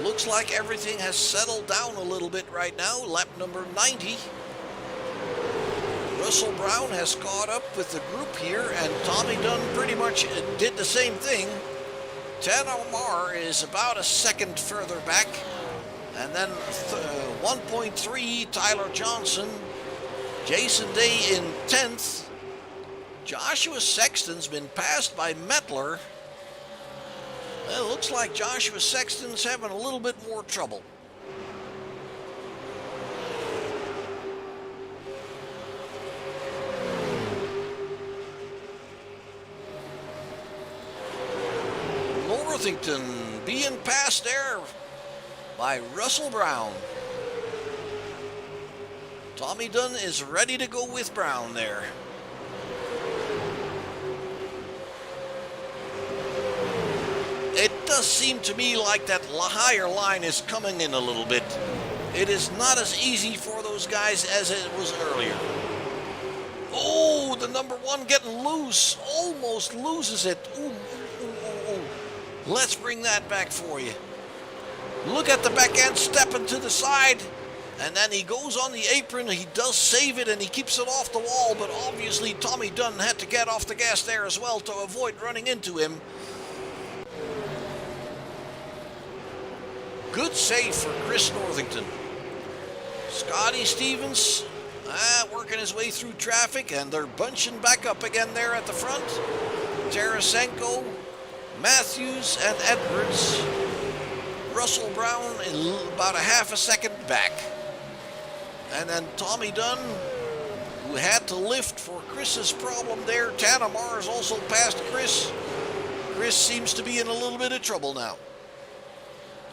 Looks like everything has settled down a little bit right now. Lap number 90. Russell Brown has caught up with the group here, and Tommy Dunn pretty much did the same thing. Tanner Marr is about a second further back. And then 1.3, Tyler Johnson. Jason Day in 10th. Joshua Sexton's been passed by Mettler. Well, it looks like Joshua Sexton's having a little bit more trouble. Northington being passed there by Russell Brown. Tommy Dunn is ready to go with Brown there. It does seem to me like that higher line is coming in a little bit. It is not as easy for those guys as it was earlier. Oh, the number 1 getting loose. Almost loses it. Ooh. Let's bring that back for you. Look at the back end stepping to the side. And then he goes on the apron. He does save it and he keeps it off the wall. But obviously Tommy Dunn had to get off the gas there as well to avoid running into him. Good save for Chris Northington. Scotty Stevens working his way through traffic, and they're bunching back up again there at the front. Tarasenko, Matthews, and Edwards. Russell Brown about a half a second back. And then Tommy Dunn, who had to lift for Chris's problem there. Tanner Mars also passed Chris. Chris seems to be in a little bit of trouble now.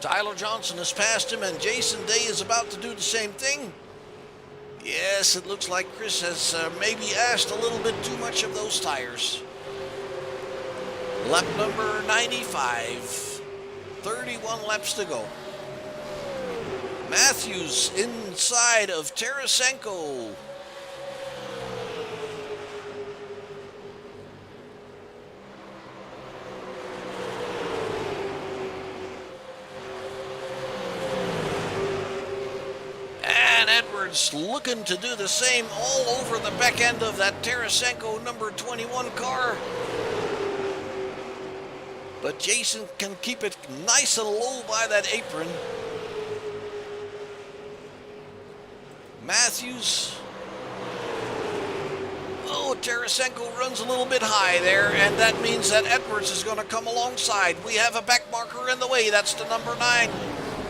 Tyler Johnson has passed him, and Jason Day is about to do the same thing. Yes, it looks like Chris has maybe asked a little bit too much of those tires. Lap number 95. 31 laps to go. Matthews inside of Tarasenko. And Edwards looking to do the same all over the back end of that Tarasenko number 21 car. But Jason can keep it nice and low by that apron. Matthews. Oh, Tarasenko runs a little bit high there, and that means that Edwards is going to come alongside. We have a back marker in the way. That's the number 9.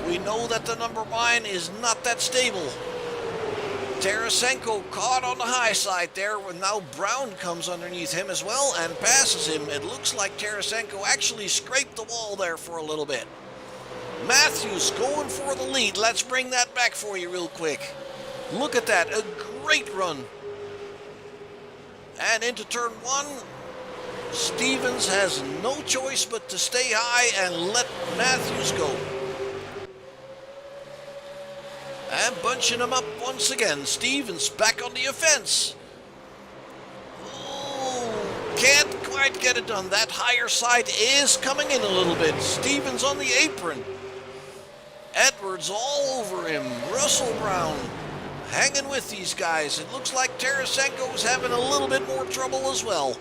We know that the number 9 is not that stable. Tarasenko caught on the high side there. Now Brown comes underneath him as well and passes him. It looks like Tarasenko actually scraped the wall there for a little bit. Matthews going for the lead. Let's bring that back for you real quick. Look at that, a great run. And into turn 1, Stevens has no choice but to stay high and let Matthews go. And bunching him up once again. Stevens back on the offense. Oh, can't quite get it done. That higher side is coming in a little bit. Stevens on the apron. Edwards all over him. Russell Brown hanging with these guys. It looks like Tarasenko is having a little bit more trouble as well.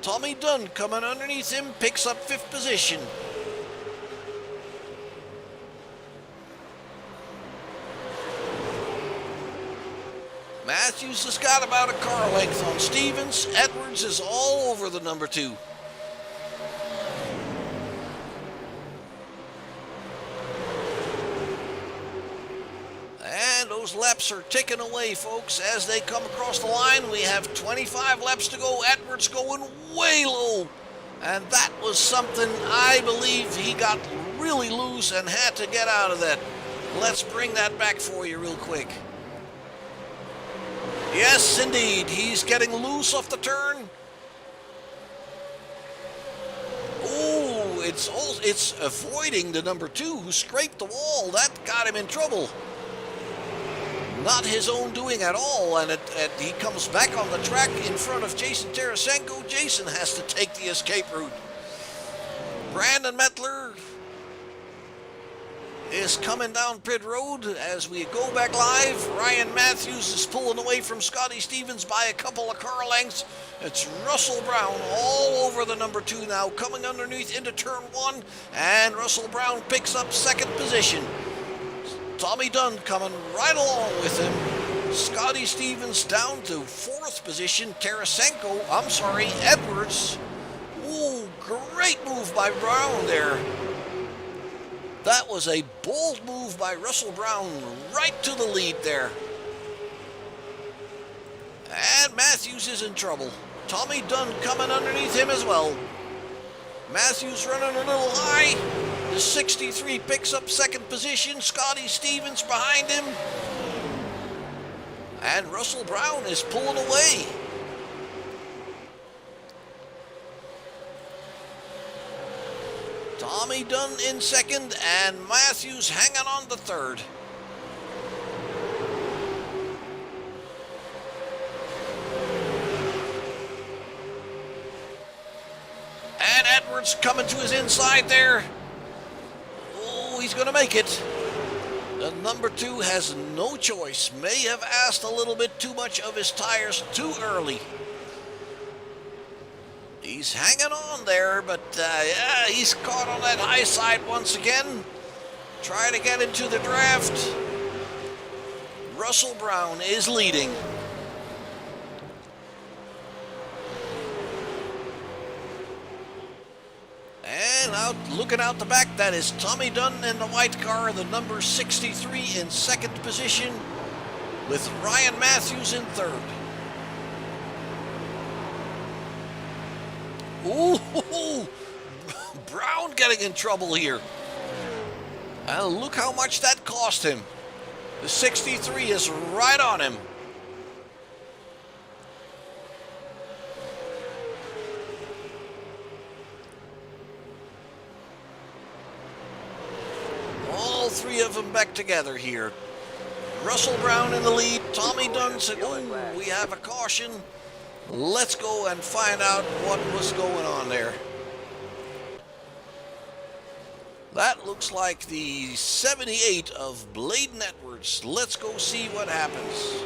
Tommy Dunn coming underneath him, picks up 5th position. Matthews has got about a car length on Stevens. Edwards is all over the number 2. And those laps are ticking away, folks, as they come across the line. We have 25 laps to go. Edwards going way low. And that was something I believe he got really loose and had to get out of that. Let's bring that back for you real quick. Yes, indeed. He's getting loose off the turn. Oh, it's avoiding the number 2 who scraped the wall. That got him in trouble. Not his own doing at all, and he comes back on the track in front of Jason Tarasenko. Jason has to take the escape route. Brandon Mettler is coming down pit road as we go back live. Ryan Matthews is pulling away from Scotty Stevens by a couple of car lengths. It's Russell Brown all over the number 2 now, coming underneath into turn 1, and Russell Brown picks up 2nd position. Tommy Dunn coming right along with him. Scotty Stevens down to 4th position. Edwards. Ooh, great move by Brown there. That was a bold move by Russell Brown right to the lead there. And Matthews is in trouble. Tommy Dunn coming underneath him as well. Matthews running a little high. The 63 picks up 2nd position. Scotty Stevens behind him. And Russell Brown is pulling away. Tommy Dunn in 2nd, and Matthews hanging on the 3rd. And Edwards coming to his inside there. Oh, he's going to make it. The number 2 has no choice. May have asked a little bit too much of his tires too early. He's hanging on there, but yeah, he's caught on that high side once again. Trying to get into the draft. Russell Brown is leading. And And out, looking out the back, that is Tommy Dunn in the white car, the number 63 in second position, with Ryan Matthews in third. Ooh, Brown getting in trouble here. And look how much that cost him. The 63 is right on him. All three of them back together here. Russell Brown in the lead. Tommy Dunn said, oh, we have a caution. Let's go and find out what was going on there. That looks like the 78 of Bladen Edwards. Let's go see what happens.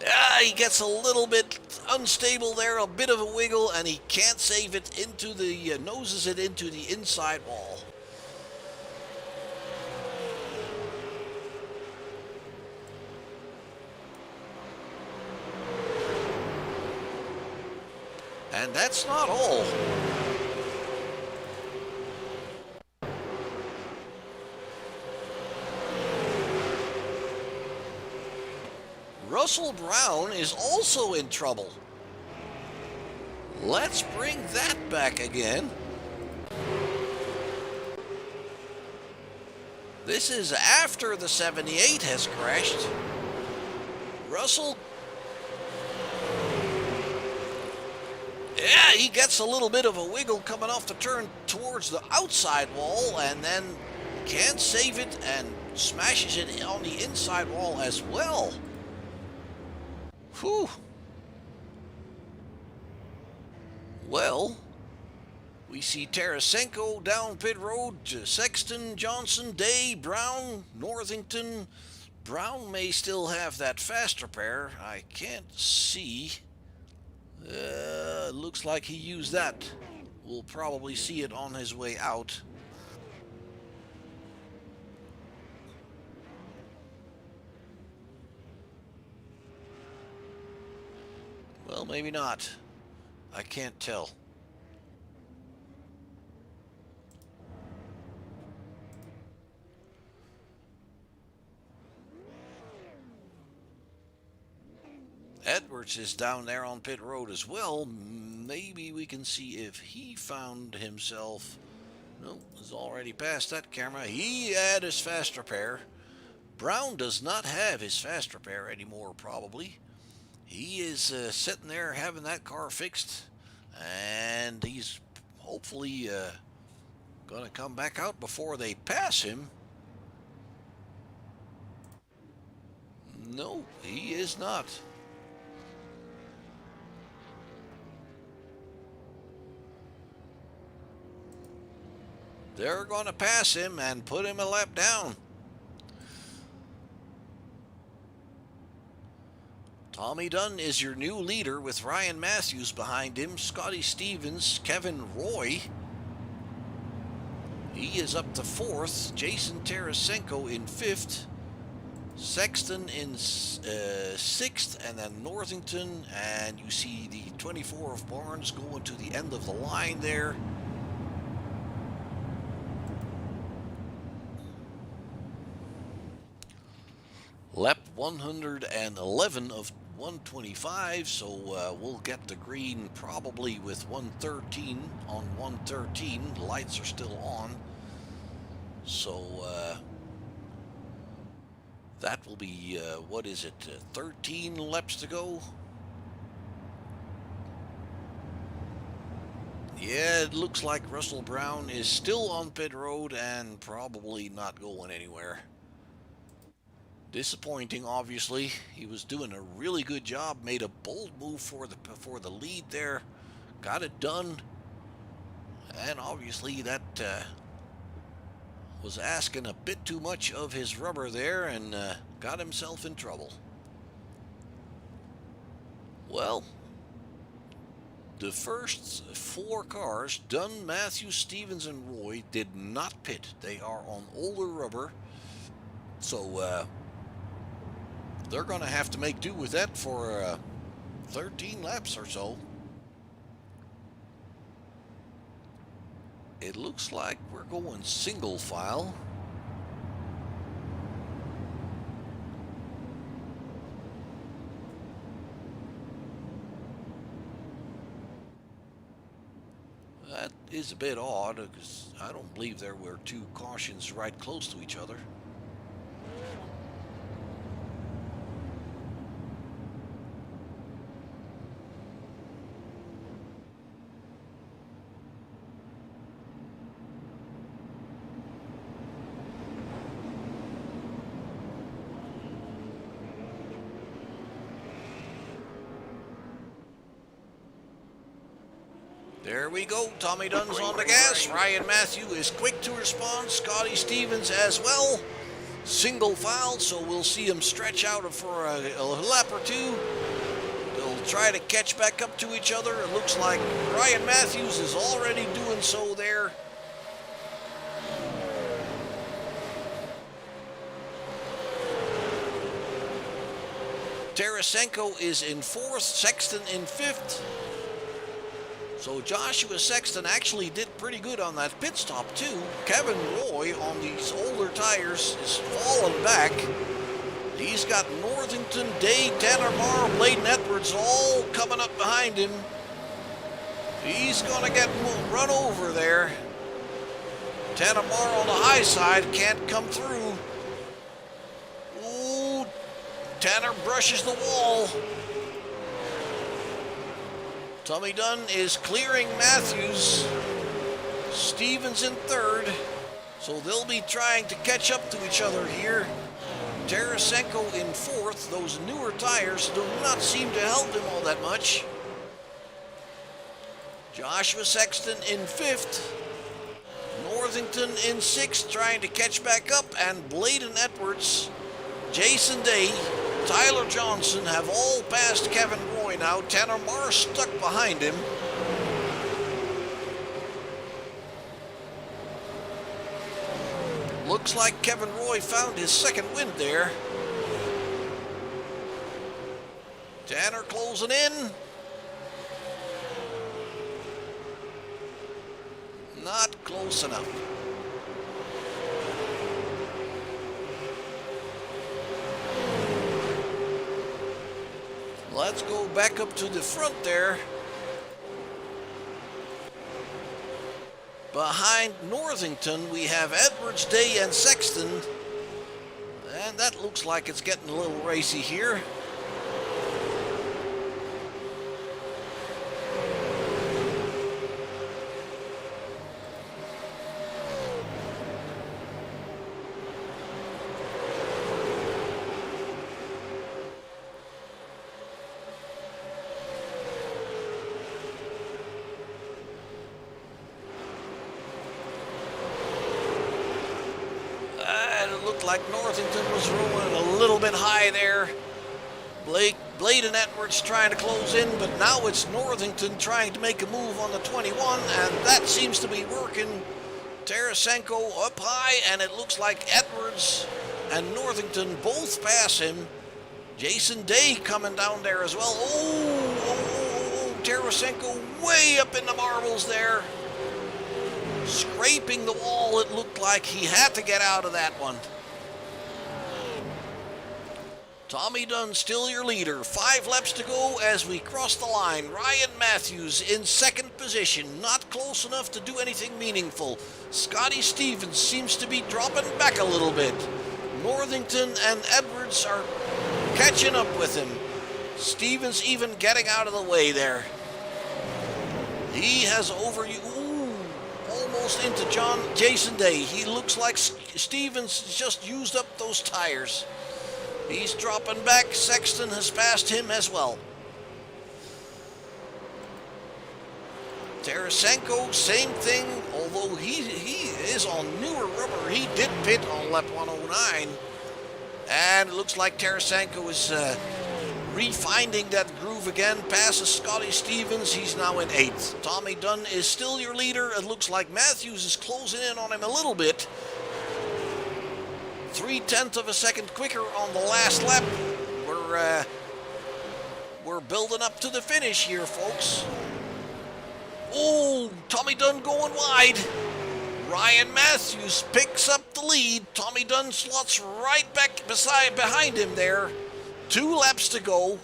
Yeah, he gets a little bit unstable there, a bit of a wiggle, and he can't save it into the, noses it into the inside wall. And that's not all. Russell Brown is also in trouble. Let's bring that back again. This is after the 78 has crashed. Russell, yeah, he gets a little bit of a wiggle coming off the turn towards the outside wall and then can't save it and smashes it on the inside wall as well. Whew. Well, we see Tarasenko down pit road, Sexton, Johnson, Day, Brown, Northington. Brown may still have that fast repair. I can't see. Looks like he used that. We'll probably see it on his way out. Well, maybe not. I can't tell. Edwards is down there on pit road as well. Maybe we can see if he found himself. No, he's already past that camera. He had his fast repair. Brown does not have his fast repair anymore, probably. He is sitting there having that car fixed, and he's hopefully going to come back out before they pass him. No, he is not. They're going to pass him and put him a lap down. Tommy Dunn is your new leader with Ryan Matthews behind him, Scotty Stevens, Kevin Roy. He is up to fourth, Jason Tarasenko in fifth, Sexton in sixth, and then Northington, and you see the 24 of Barnes going to the end of the line there. Lap 111 of 125, so we'll get the green probably with 113 on 113. The lights are still on, so that will be what is it, 13 laps to go. Yeah, it looks like Russell Brown is still on pit road and probably not going anywhere. Disappointing, obviously. He was doing a really good job, made a bold move for the lead there, got it done, and obviously that was asking a bit too much of his rubber there and got himself in trouble. Well, the first four cars, Dunn, Matthews, Stevens, and Roy, did not pit. They are on older rubber, so they're going to have to make do with that for 13 laps or so. It looks like we're going single file. That is a bit odd because I don't believe there were two cautions right close to each other. There we go. Tommy Dunn's on the gas. Ryan Matthew is quick to respond. Scotty Stevens as well. Single file, so we'll see him stretch out for a lap or two. They'll try to catch back up to each other. It looks like Ryan Matthews is already doing so there. Tarasenko is in 4th, Sexton in 5th. So Joshua Sexton actually did pretty good on that pit stop too. Kevin Roy on these older tires is falling back. He's got Northington, Day, Tanner Morrow, Bladen Edwards all coming up behind him. He's gonna get run over there. Tanner Morrow on the high side can't come through. Ooh, Tanner brushes the wall. Tommy Dunn is clearing Matthews. Stevens in 3rd. So they'll be trying to catch up to each other here. Tarasenko in 4th. Those newer tires do not seem to help him all that much. Joshua Sexton in 5th. Northington in 6th, trying to catch back up. And Bladen Edwards, Jason Day, Tyler Johnson have all passed Kevin Roy now. Tanner Marr stuck behind him. Looks like Kevin Roy found his second win there. Tanner closing in. Not close enough. Let's go back up to the front there. Behind Northington, we have Edwards, Day, and Sexton. And that looks like it's getting a little racy here. Like Northington was rolling a little bit high there. Bladen Edwards trying to close in, but now it's Northington trying to make a move on the 21, and that seems to be working. Tarasenko up high, and it looks like Edwards and Northington both pass him. Jason Day coming down there as well. Oh, Tarasenko way up in the marbles there. Scraping the wall, it looked like he had to get out of that one. Tommy Dunn still your leader. 5 laps to go as we cross the line. Ryan Matthews in 2nd position. Not close enough to do anything meaningful. Scotty Stevens seems to be dropping back a little bit. Northington and Edwards are catching up with him. Stevens even getting out of the way there. He has almost into Jason Day. He looks like Stevens just used up those tires. He's dropping back. Sexton has passed him as well. Tarasenko, same thing, although he is on newer rubber. He did pit on lap 109. And it looks like Tarasenko is refinding that groove again. Passes Scotty Stevens. He's now in 8th. Tommy Dunn is still your leader. It looks like Matthews is closing in on him a little bit. 0.3 of a second quicker on the last lap. We're building up to the finish here, folks. Oh, Tommy Dunn going wide. Ryan Matthews picks up the lead. Tommy Dunn slots right back behind him there. 2 laps to go.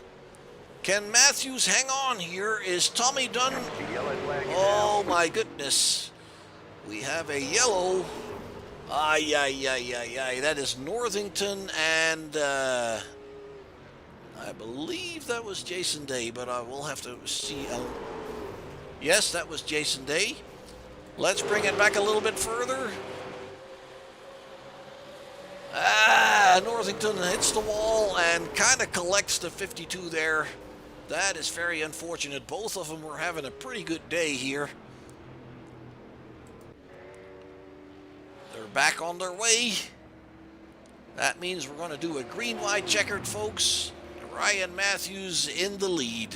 Can Matthews hang on here? Is Tommy Dunn... Oh my goodness. We have a yellow. Ay, ay, ay, ay, ay. That is Northington and I believe that was Jason Day, but I will have to see. Yes, that was Jason Day. Let's bring it back a little bit further. Northington hits the wall and kind of collects the 52 there. That is very unfortunate. Both of them were having a pretty good day here. They're back on their way. That means we're going to do a green-white checkered, folks. Ryan Matthews in the lead.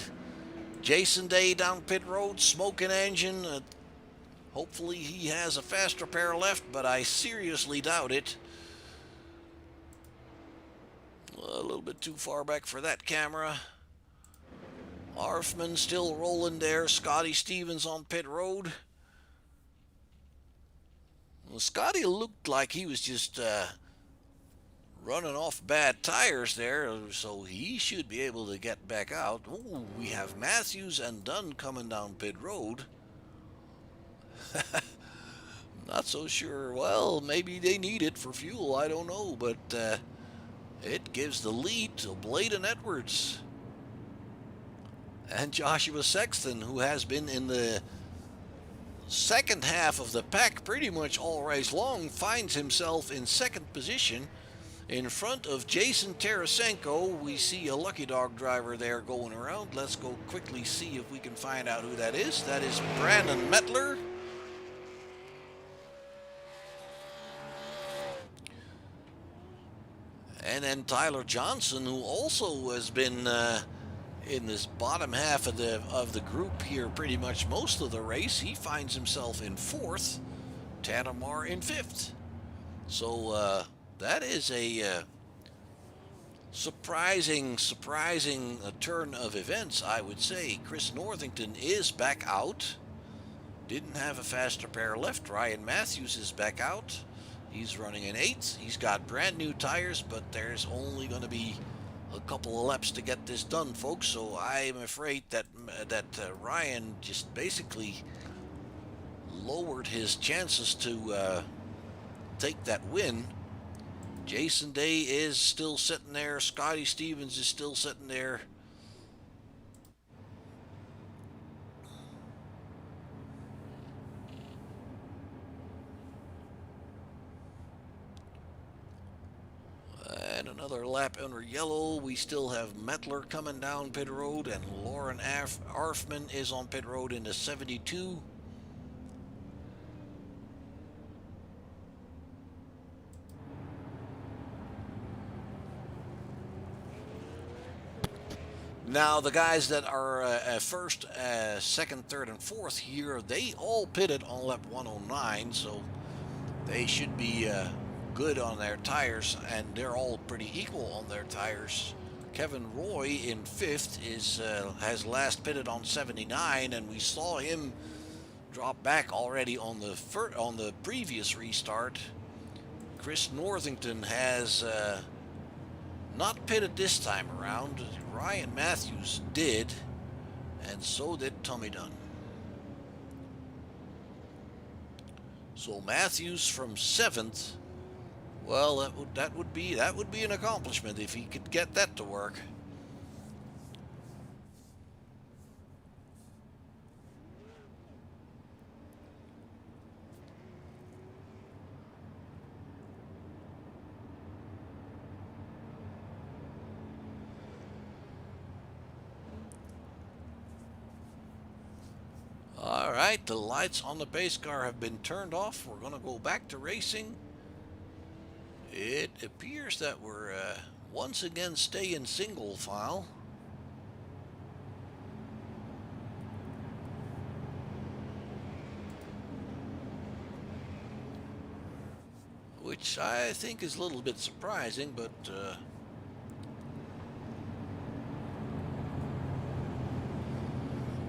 Jason Day down pit road, smoking engine. Hopefully he has a faster pair left, but I seriously doubt it. A little bit too far back for that camera. Arfman still rolling there. Scotty Stevens on pit road. Well, Scotty looked like he was just running off bad tires there, so he should be able to get back out. Ooh, we have Matthews and Dunn coming down pit road. Not so sure. Well, maybe they need it for fuel. I don't know, but it gives the lead to Bladen Edwards. And Joshua Sexton, who has been in the second half of the pack pretty much all race long, finds himself in second position in front of Jason Tarasenko. We see a Lucky Dog driver there going around. Let's go quickly see if we can find out who that is. That is Brandon Mettler. And then Tyler Johnson, who also has been in this bottom half of the group here pretty much most of the race. He finds himself in 4th, Tanamar in 5th. So that is a surprising turn of events, I would say. Chris Northington is back out. Didn't have a faster pair left. Ryan Matthews is back out. He's running in 8th. He's got brand new tires, but there's only going to be a couple of laps to get this done, folks. So I'm afraid that Ryan just basically lowered his chances to take that win. Jason Day is still sitting there. Scotty Stevens is still sitting there. And another lap under yellow. We still have Mettler coming down pit road, and Lauren Arfman is on pit road in the 72. Now, the guys that are first, second, third, and fourth here, they all pitted on lap 109, so they should be good on their tires, and they're all pretty equal on their tires. Kevin Roy in 5th has last pitted on 79, and we saw him drop back already on the previous restart. Chris Northington has not pitted this time around. Ryan Matthews did, and so did Tommy Dunn. So Matthews from 7th. Well, that would be an accomplishment if he could get that to work. All right, the lights on the pace car have been turned off. We're going to go back to racing. It appears that we're once again staying single file. Which I think is a little bit surprising, but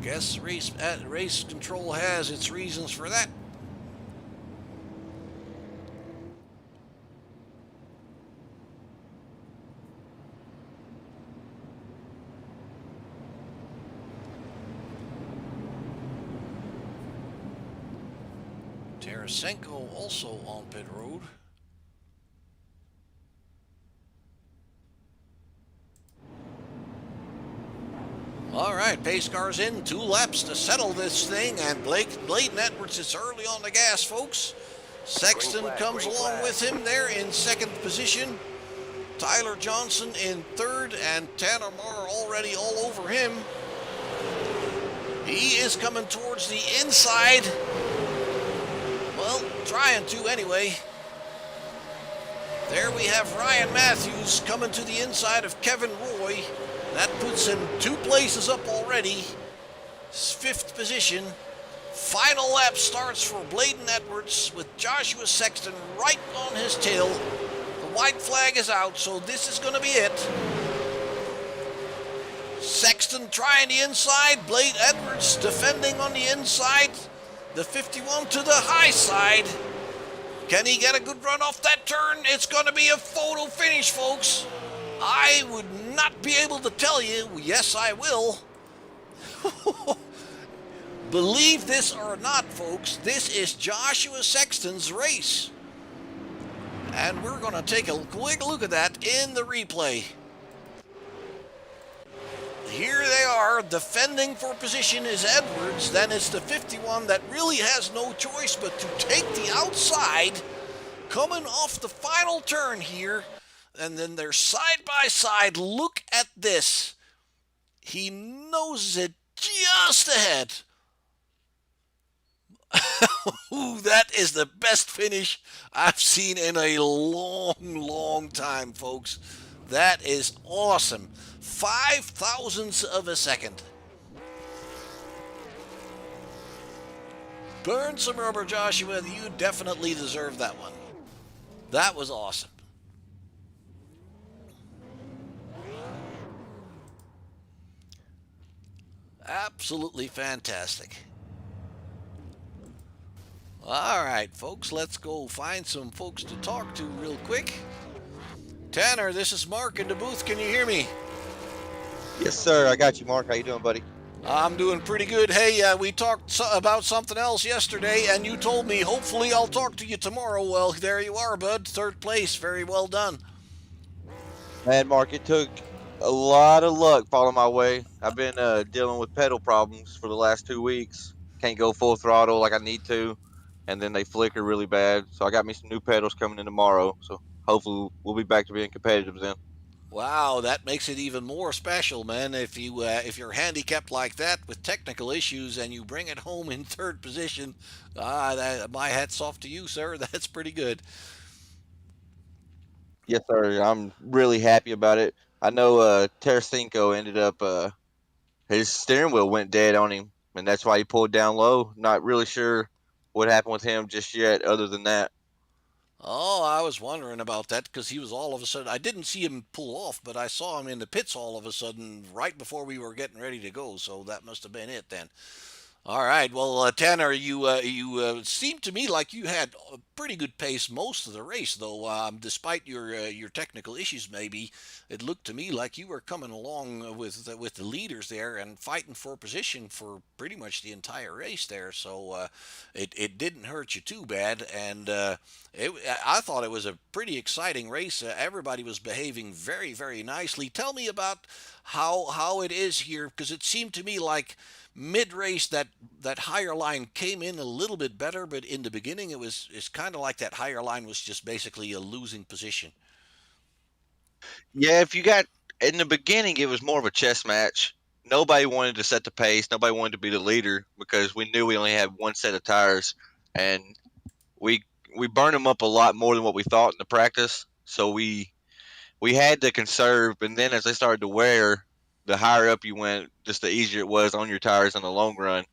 guess race control has its reasons for that. Tarasenko also on pit road. All right, pace car's in. 2 laps to settle this thing, and Blayden Edwards is early on the gas, folks. Sexton comes along with him there in second position. Tyler Johnson in third, and Tanner Marr already all over him. He is coming towards the inside. Well, trying to anyway. There we have Ryan Matthews coming to the inside of Kevin Roy. That puts him 2 places up already. 5th position. Final lap starts for Blayden Edwards with Joshua Sexton right on his tail. The white flag is out, so this is going to be it. Sexton trying the inside. Blayden Edwards defending on the inside. The 51 to the high side. Can he get a good run off that turn? It's going to be a photo finish, folks. I would not be able to tell you. Yes, I will. Believe this or not, folks, this is Joshua Sexton's race. And we're going to take a quick look at that in the replay. Here they are, defending for position is Edwards. Then it's the 51 that really has no choice but to take the outside, coming off the final turn here. And then they're side by side. Look at this. He noses it just ahead. Ooh, that is the best finish I've seen in a long time, folks. That is awesome. 5 thousandths of a second. Burn some rubber, Joshua. You definitely deserve that one. That was awesome. Absolutely fantastic. All right, folks, let's go find some folks to talk to real quick. Tanner, this is Mark in the booth. Can you hear me? Yes, sir. I got you, Mark. How you doing, buddy? I'm doing pretty good. Hey, we talked about something else yesterday, and you told me hopefully I'll talk to you tomorrow. Well, there you are, bud. 3rd place. Very well done. Man, Mark, it took a lot of luck falling my way. I've been dealing with pedal problems for the last 2 weeks. Can't go full throttle like I need to, and then they flicker really bad. So I got me some new pedals coming in tomorrow. So hopefully we'll be back to being competitive then. Wow, that makes it even more special, man. If you're handicapped like that with technical issues and you bring it home in 3rd position, my hat's off to you, sir. That's pretty good. Yes, sir. I'm really happy about it. I know Tarasenko ended up his steering wheel went dead on him, and that's why he pulled down low. Not really sure what happened with him just yet, other than that. Oh, I was wondering about that because he was all of a sudden. I didn't see him pull off, but I saw him in the pits all of a sudden right before we were getting ready to go. So that must have been it then. All right. Well, Tanner, you seemed to me like you had a pretty good pace most of the race, though. Despite your technical issues, maybe it looked to me like you were coming along with the leaders there and fighting for position for pretty much the entire race there. So it didn't hurt you too bad, and I thought it was a pretty exciting race. Everybody was behaving very nicely. Tell me about how it is here, because it seemed to me like mid-race that higher line came in a little bit better, but in the beginning it's kind of like that higher line was just basically a losing position. Yeah, if you got in the beginning, it was more of a chess match. Nobody wanted to set the pace. Nobody wanted to be the leader because we knew we only had one set of tires, and we we burned them up a lot more than what we thought in the practice. So we had to conserve, and then as they started to wear, the higher up you went, just the easier it was on your tires in the long run.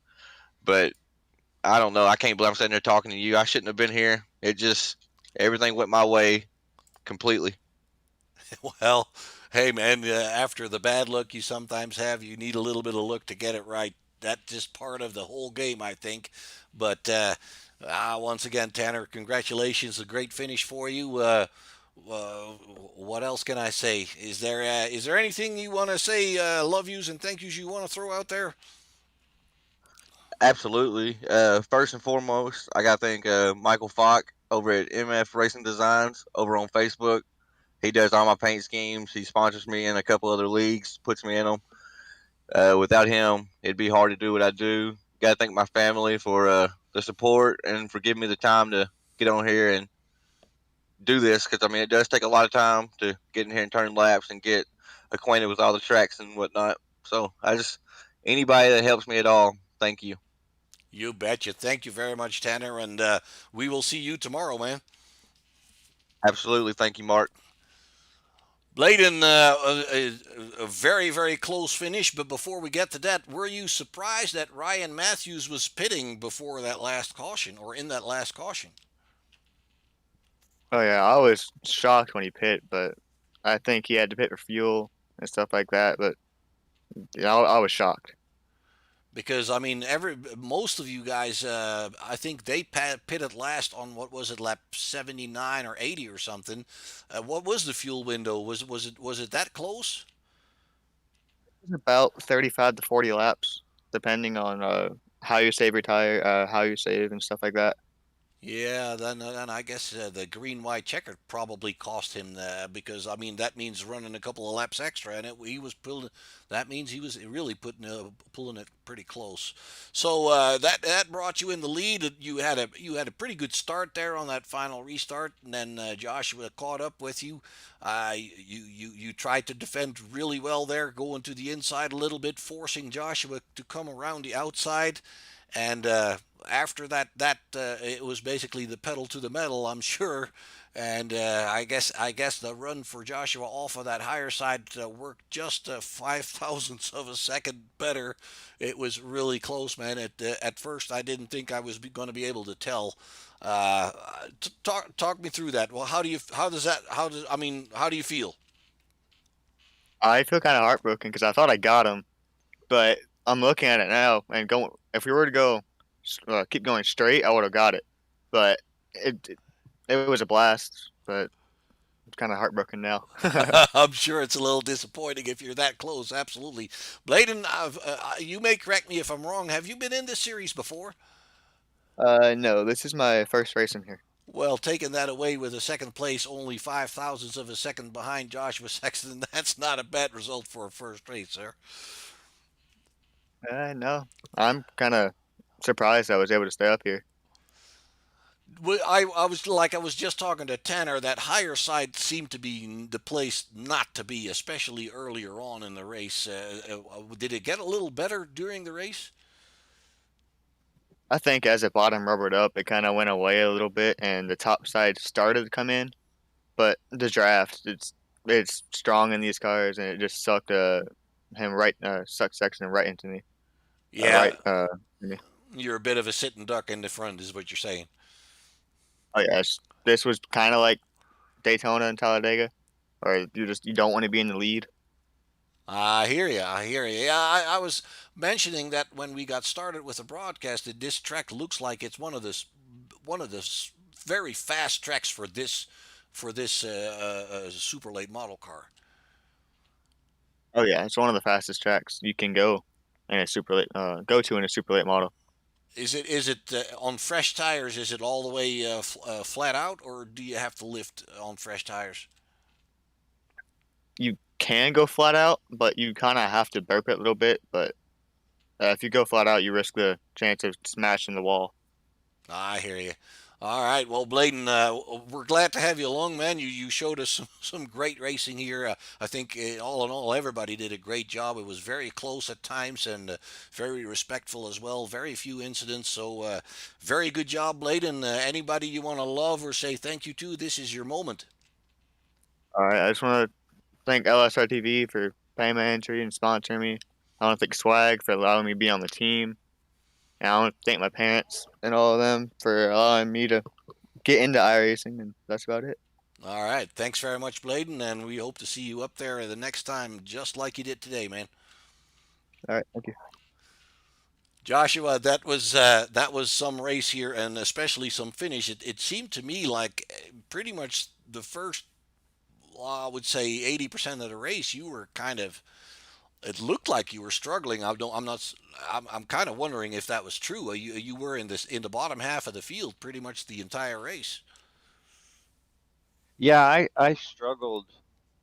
But I don't know. I can't believe I'm sitting there talking to you. I shouldn't have been here. It just everything went my way completely. Well, hey man, after the bad luck you sometimes have, you need a little bit of luck to get it right. That's just part of the whole game, I think. But once again, Tanner, congratulations! A great finish for you. What else can I say? Is there anything you want to say? Love yous and thank yous you want to throw out there? Absolutely. First and foremost, I got to thank Michael Falk over at MF Racing Designs over on Facebook. He does all my paint schemes. He sponsors me in a couple other leagues, puts me in them. Without him, it'd be hard to do what I do. Got to thank my family for the support and for giving me the time to get on here and do this, because I mean it does take a lot of time to get in here and turn laps and get acquainted with all the tracks and whatnot. So I just anybody that helps me at all, thank you. You betcha. Thank you very much, Tanner, and we will see you tomorrow, man. Absolutely, thank you, Mark. Bladen, a very, very close finish. But before we get to that, were you surprised that Ryan Matthews was pitting before that last caution or in that last caution? Oh yeah, I was shocked when he pit, but I think he had to pit for fuel and stuff like that. But yeah, I was shocked. Because I mean, most of you guys, I think they pitted last on what was it, lap 79 or 80 or something. What was the fuel window? Was it that close? It was about 35 to 40 laps, depending on how you save your tire, how you save and stuff like that. Yeah, then I guess the green white checker probably cost him because I mean that means running a couple of laps extra, and he was pulling. That means he was really pulling it pretty close. So that brought you in the lead. You had a pretty good start there on that final restart, and then Joshua caught up with you. You tried to defend really well there, going to the inside a little bit, forcing Joshua to come around the outside. And after that, it was basically the pedal to the metal, I'm sure. And I guess the run for Joshua off of that higher side worked just 5 thousandths of a second better. It was really close, man. At first, I didn't think I was going to be able to tell. Uh, talk me through that. Well, how do you feel? I feel kind of heartbroken because I thought I got him, but I'm looking at it now and going. If we were to go, keep going straight, I would have got it. But it was a blast, but it's kind of heartbroken now. I'm sure it's a little disappointing if you're that close. Absolutely, Bladen. You may correct me if I'm wrong. Have you been in this series before? No, this is my first race in here. Well, taking that away with a second place, only 5 thousandths of a second behind Joshua Sexton, that's not a bad result for a first race, sir. No, I'm kind of surprised I was able to stay up here. I was just talking to Tanner. That higher side seemed to be the place not to be, especially earlier on in the race. Did it get a little better during the race? I think as it bottom rubbered up, it kind of went away a little bit, and the top side started to come in. But the draft, it's strong in these cars, and it just sucked sucked Sexton right into me. Yeah, Right, me. you're a bit of a sitting duck in the front, is what you're saying. Oh yeah, this was kind of like Daytona and Talladega, or you don't want to be in the lead. I hear you. I hear you. Yeah, I was mentioning that when we got started with the broadcast, that this track looks like it's one of the very fast tracks for this super late model car. Oh yeah, it's one of the fastest tracks you can go to in a super late model. Is it on fresh tires? Is it all the way flat out, or do you have to lift on fresh tires? You can go flat out, but you kind of have to burp it a little bit. But if you go flat out, you risk the chance of smashing the wall. I hear you. All right. Well, Bladen, we're glad to have you along, man. You showed us some great racing here. I think all in all, everybody did a great job. It was very close at times and very respectful as well. Very few incidents. So, very good job, Bladen. Anybody you want to love or say thank you to, this is your moment. All right, I just want to thank LSR TV for paying my entry and sponsoring me. I want to thank Swag for allowing me to be on the team. And I want to thank my parents and all of them for allowing me to get into iRacing, and that's about it. All right. Thanks very much, Bladen, and we hope to see you up there the next time, just like you did today, man. All right, thank you. Joshua, that was some race here, and especially some finish. It seemed to me like pretty much the first, well, I would say 80% of the race, you were kind of It looked like you were struggling. I don't. I'm not. I'm kind of wondering if that was true. You were in the bottom half of the field pretty much the entire race. Yeah, I struggled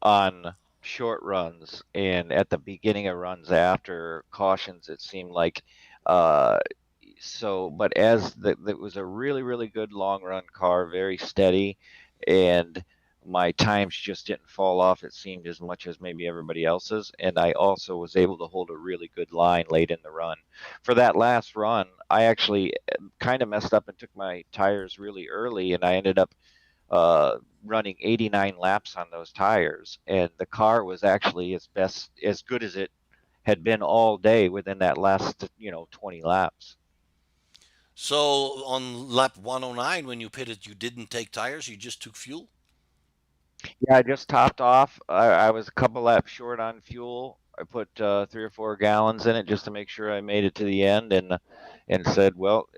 on short runs and at the beginning of runs after cautions, it seemed like. Uh, but as that was a really, really good long run car, very steady, and my times just didn't fall off, it seemed, as much as maybe everybody else's. And I also was able to hold a really good line late in the run. For that last run, I actually kind of messed up and took my tires really early, and I ended up running 89 laps on those tires, and the car was actually as good as it had been all day within that last 20 laps. So on lap 109, when you pitted, you didn't take tires. You just took fuel. Yeah, I just topped off. I was a couple laps short on fuel. I put 3 or 4 gallons in it just to make sure I made it to the end, and said, well,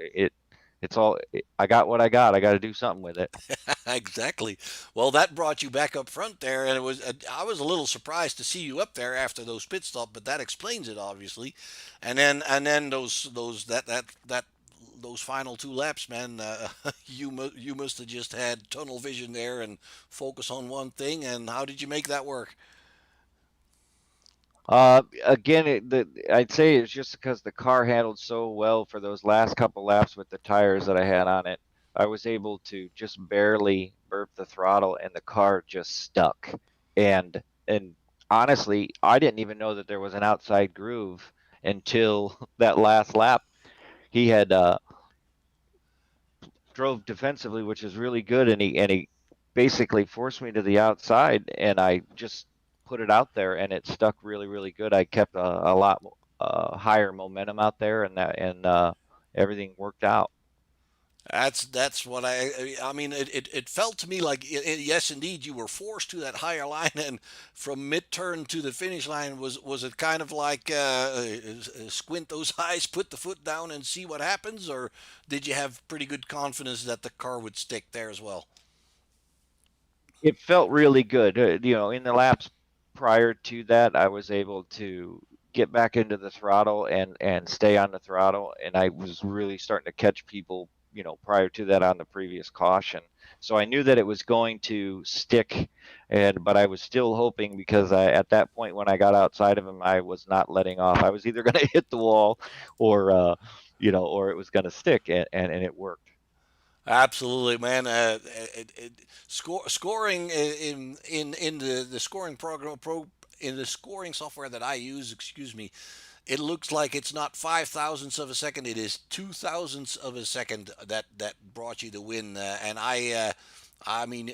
I got what I got. I got to do something with it. Exactly. Well, that brought you back up front there, and it was. I was a little surprised to see you up there after those pit stop, but that explains it obviously. And then those final two laps, man, you must have just had tunnel vision there and focus on one thing. And how did you make that work? Again, I'd say it's just because the car handled so well for those last couple laps with the tires that I had on it. I was able to just barely burp the throttle, and the car just stuck. And honestly, I didn't even know that there was an outside groove until that last lap. He had drove defensively, which is really good, and he basically forced me to the outside, and I just put it out there, and it stuck really, really good. I kept a lot higher momentum out there, and everything worked out. That's what I mean. It felt to me like yes, indeed, you were forced to that higher line, and from mid turn to the finish line was it kind of like squint those eyes, put the foot down, and see what happens, or did you have pretty good confidence that the car would stick there as well? It felt really good. In the laps prior to that, I was able to get back into the throttle and stay on the throttle, and I was really starting to catch people, prior to that on the previous caution. So I knew that it was going to stick, but I was still hoping, because at that point when I got outside of him, I was not letting off. I was either going to hit the wall, or it was going to stick, and it worked. Absolutely, man. Scoring in the scoring in the scoring software that I use, excuse me, it looks like it's not 5 thousandths of a second. It is 2 thousandths of a second that brought you the win. And I mean,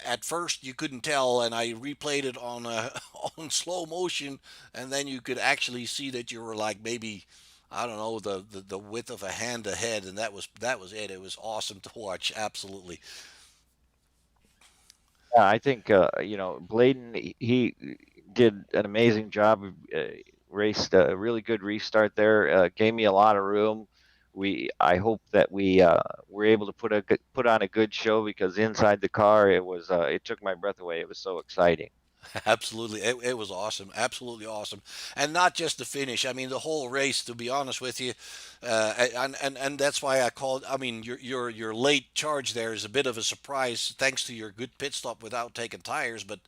at first you couldn't tell, and I replayed it on on slow motion, and then you could actually see that you were like maybe, I don't know, the width of a hand ahead, and that was it. It was awesome to watch. Absolutely. Yeah, I think Bladen, he did an amazing job. Raced a really good restart there. Gave me a lot of room. I hope that we were able to put on a good show, because inside the car it took my breath away. It was so exciting. Absolutely, it was awesome, absolutely awesome, and not just the finish. I mean, the whole race. To be honest with you, and that's why I called. I mean, your late charge there is a bit of a surprise, thanks to your good pit stop without taking tires. But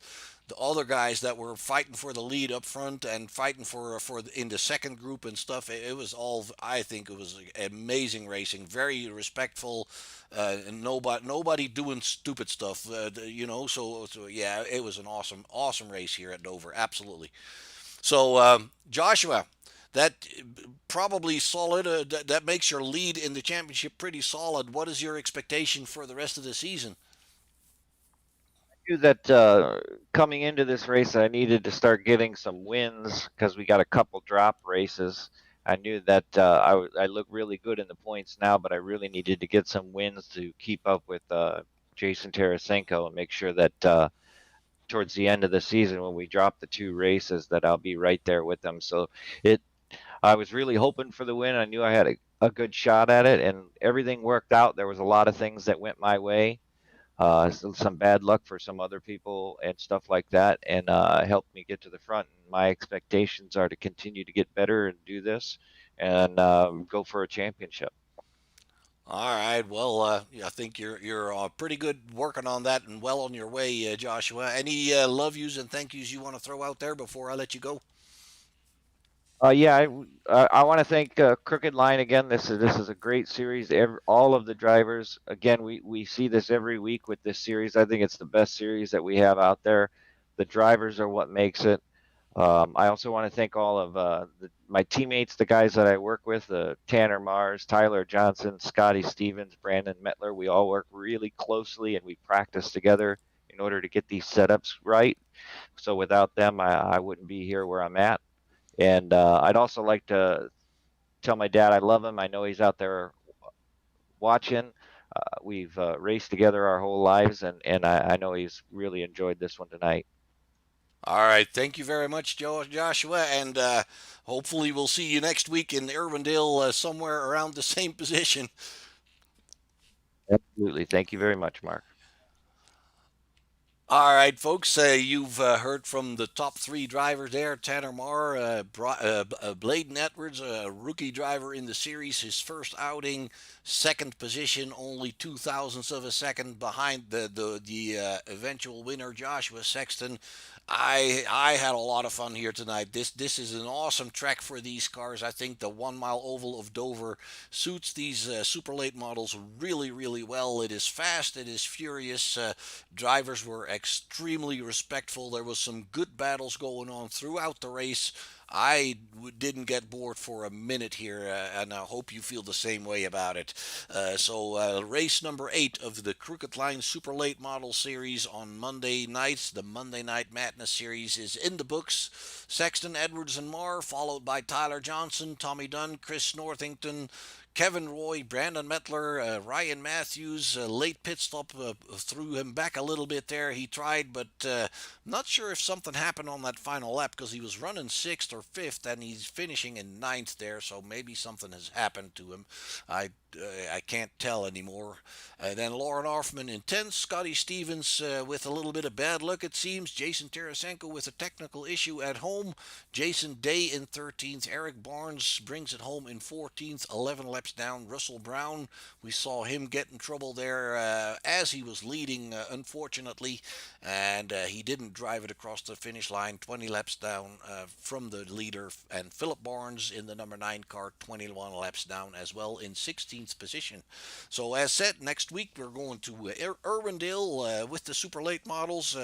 the other guys that were fighting for the lead up front and fighting in the second group and stuff, it was all. I think it was amazing racing, very respectful, and nobody doing stupid stuff. So yeah, it was an awesome race here at Dover. Absolutely. So Joshua, that probably solid. That makes your lead in the championship pretty solid. What is your expectation for the rest of the season? Knew that coming into this race, I needed to start getting some wins, because we got a couple drop races. I knew that I look really good in the points now, but I really needed to get some wins to keep up with Jason Tarasenko, and make sure that towards the end of the season, when we drop the 2 races, that I'll be right there with them. So it, I was really hoping for the win. I knew I had a good shot at it, and everything worked out. There was a lot of things that went my way. some bad luck for some other people and stuff like that, and helped me get to the front. And my expectations are to continue to get better and do this, and go for a championship. All right. Well, yeah, I think you're pretty good working on that and well on your way, Joshua. Any love yous and thank yous you want to throw out there before I let you go? Yeah, I want to thank Crooked Line again. This is a great series. All of the drivers, again, we see this every week with this series. I think it's the best series that we have out there. The drivers are what makes it. I also want to thank all of my teammates, the guys that I work with, Tanner Mars, Tyler Johnson, Scotty Stevens, Brandon Metler. We all work really closely and we practice together in order to get these setups right. So without them, I wouldn't be here where I'm at. And I'd also like to tell my dad I love him. I know he's out there watching. We've raced together our whole lives, and I know he's really enjoyed this one tonight. All right. Thank you very much, Joshua. And hopefully we'll see you next week in Irwindale somewhere around the same position. Absolutely. Thank you very much, Mark. All right, folks, you've heard from the top three drivers there. Tanner Marr, Bladen Edwards, a rookie driver in the series, his first outing, second position, only 0.02 of a second behind the eventual winner, Joshua Sexton. I had a lot of fun here tonight. This is an awesome track for these cars. I think the 1 mile oval of Dover suits these super late models really well. It is fast. It is furious. Drivers were extremely respectful. There was some good battles going on throughout the race. I didn't get bored for a minute here, and I hope you feel the same way about it. Race number 8 of the Crooked Line Super Late Model Series on Monday nights, the Monday Night Madness Series, is in the books. Sexton, Edwards, and Marr, followed by Tyler Johnson, Tommy Dunn, Chris Northington, Kevin Roy, Brandon Metler, Ryan Matthews, late pit stop threw him back a little bit there. He tried, but not sure if something happened on that final lap because he was running 6th or 5th and he's finishing in 9th there, so maybe something has happened to him. I can't tell anymore. Then Lauren Orfman in 10th, Scotty Stevens with a little bit of bad luck it seems, Jason Tarasenko with a technical issue at home, Jason Day in 13th, Eric Barnes brings it home in 14th, 11 laps down. Russell Brown, we saw him get in trouble there as he was leading, unfortunately, and he didn't drive it across the finish line, 20 laps down from the leader, and Philip Barnes in the number 9 car, 21 laps down as well in 16th position. So as said, next week we're going to Irwindale with the super late models.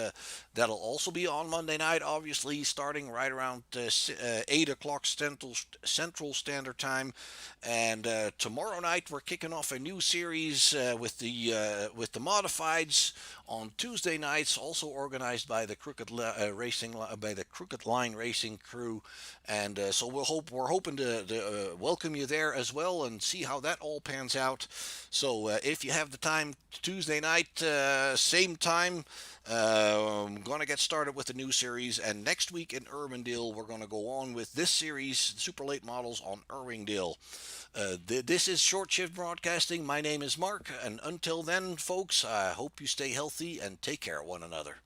That'll also be on Monday night, obviously, starting right around 8 o'clock Central Standard Time. And tomorrow night we're kicking off a new series with the modifieds on Tuesday nights, also organized by the Crooked Line Racing crew. And so we're hoping to welcome you there as well and see how that all pans out. So if you have the time, Tuesday night, same time. I'm going to get started with the new series, and next week in Irwindale, we're going to go on with this series, Super Late Models on Irwindale. This is Short Shift Broadcasting. My name is Mark, and until then, folks, I hope you stay healthy and take care of one another.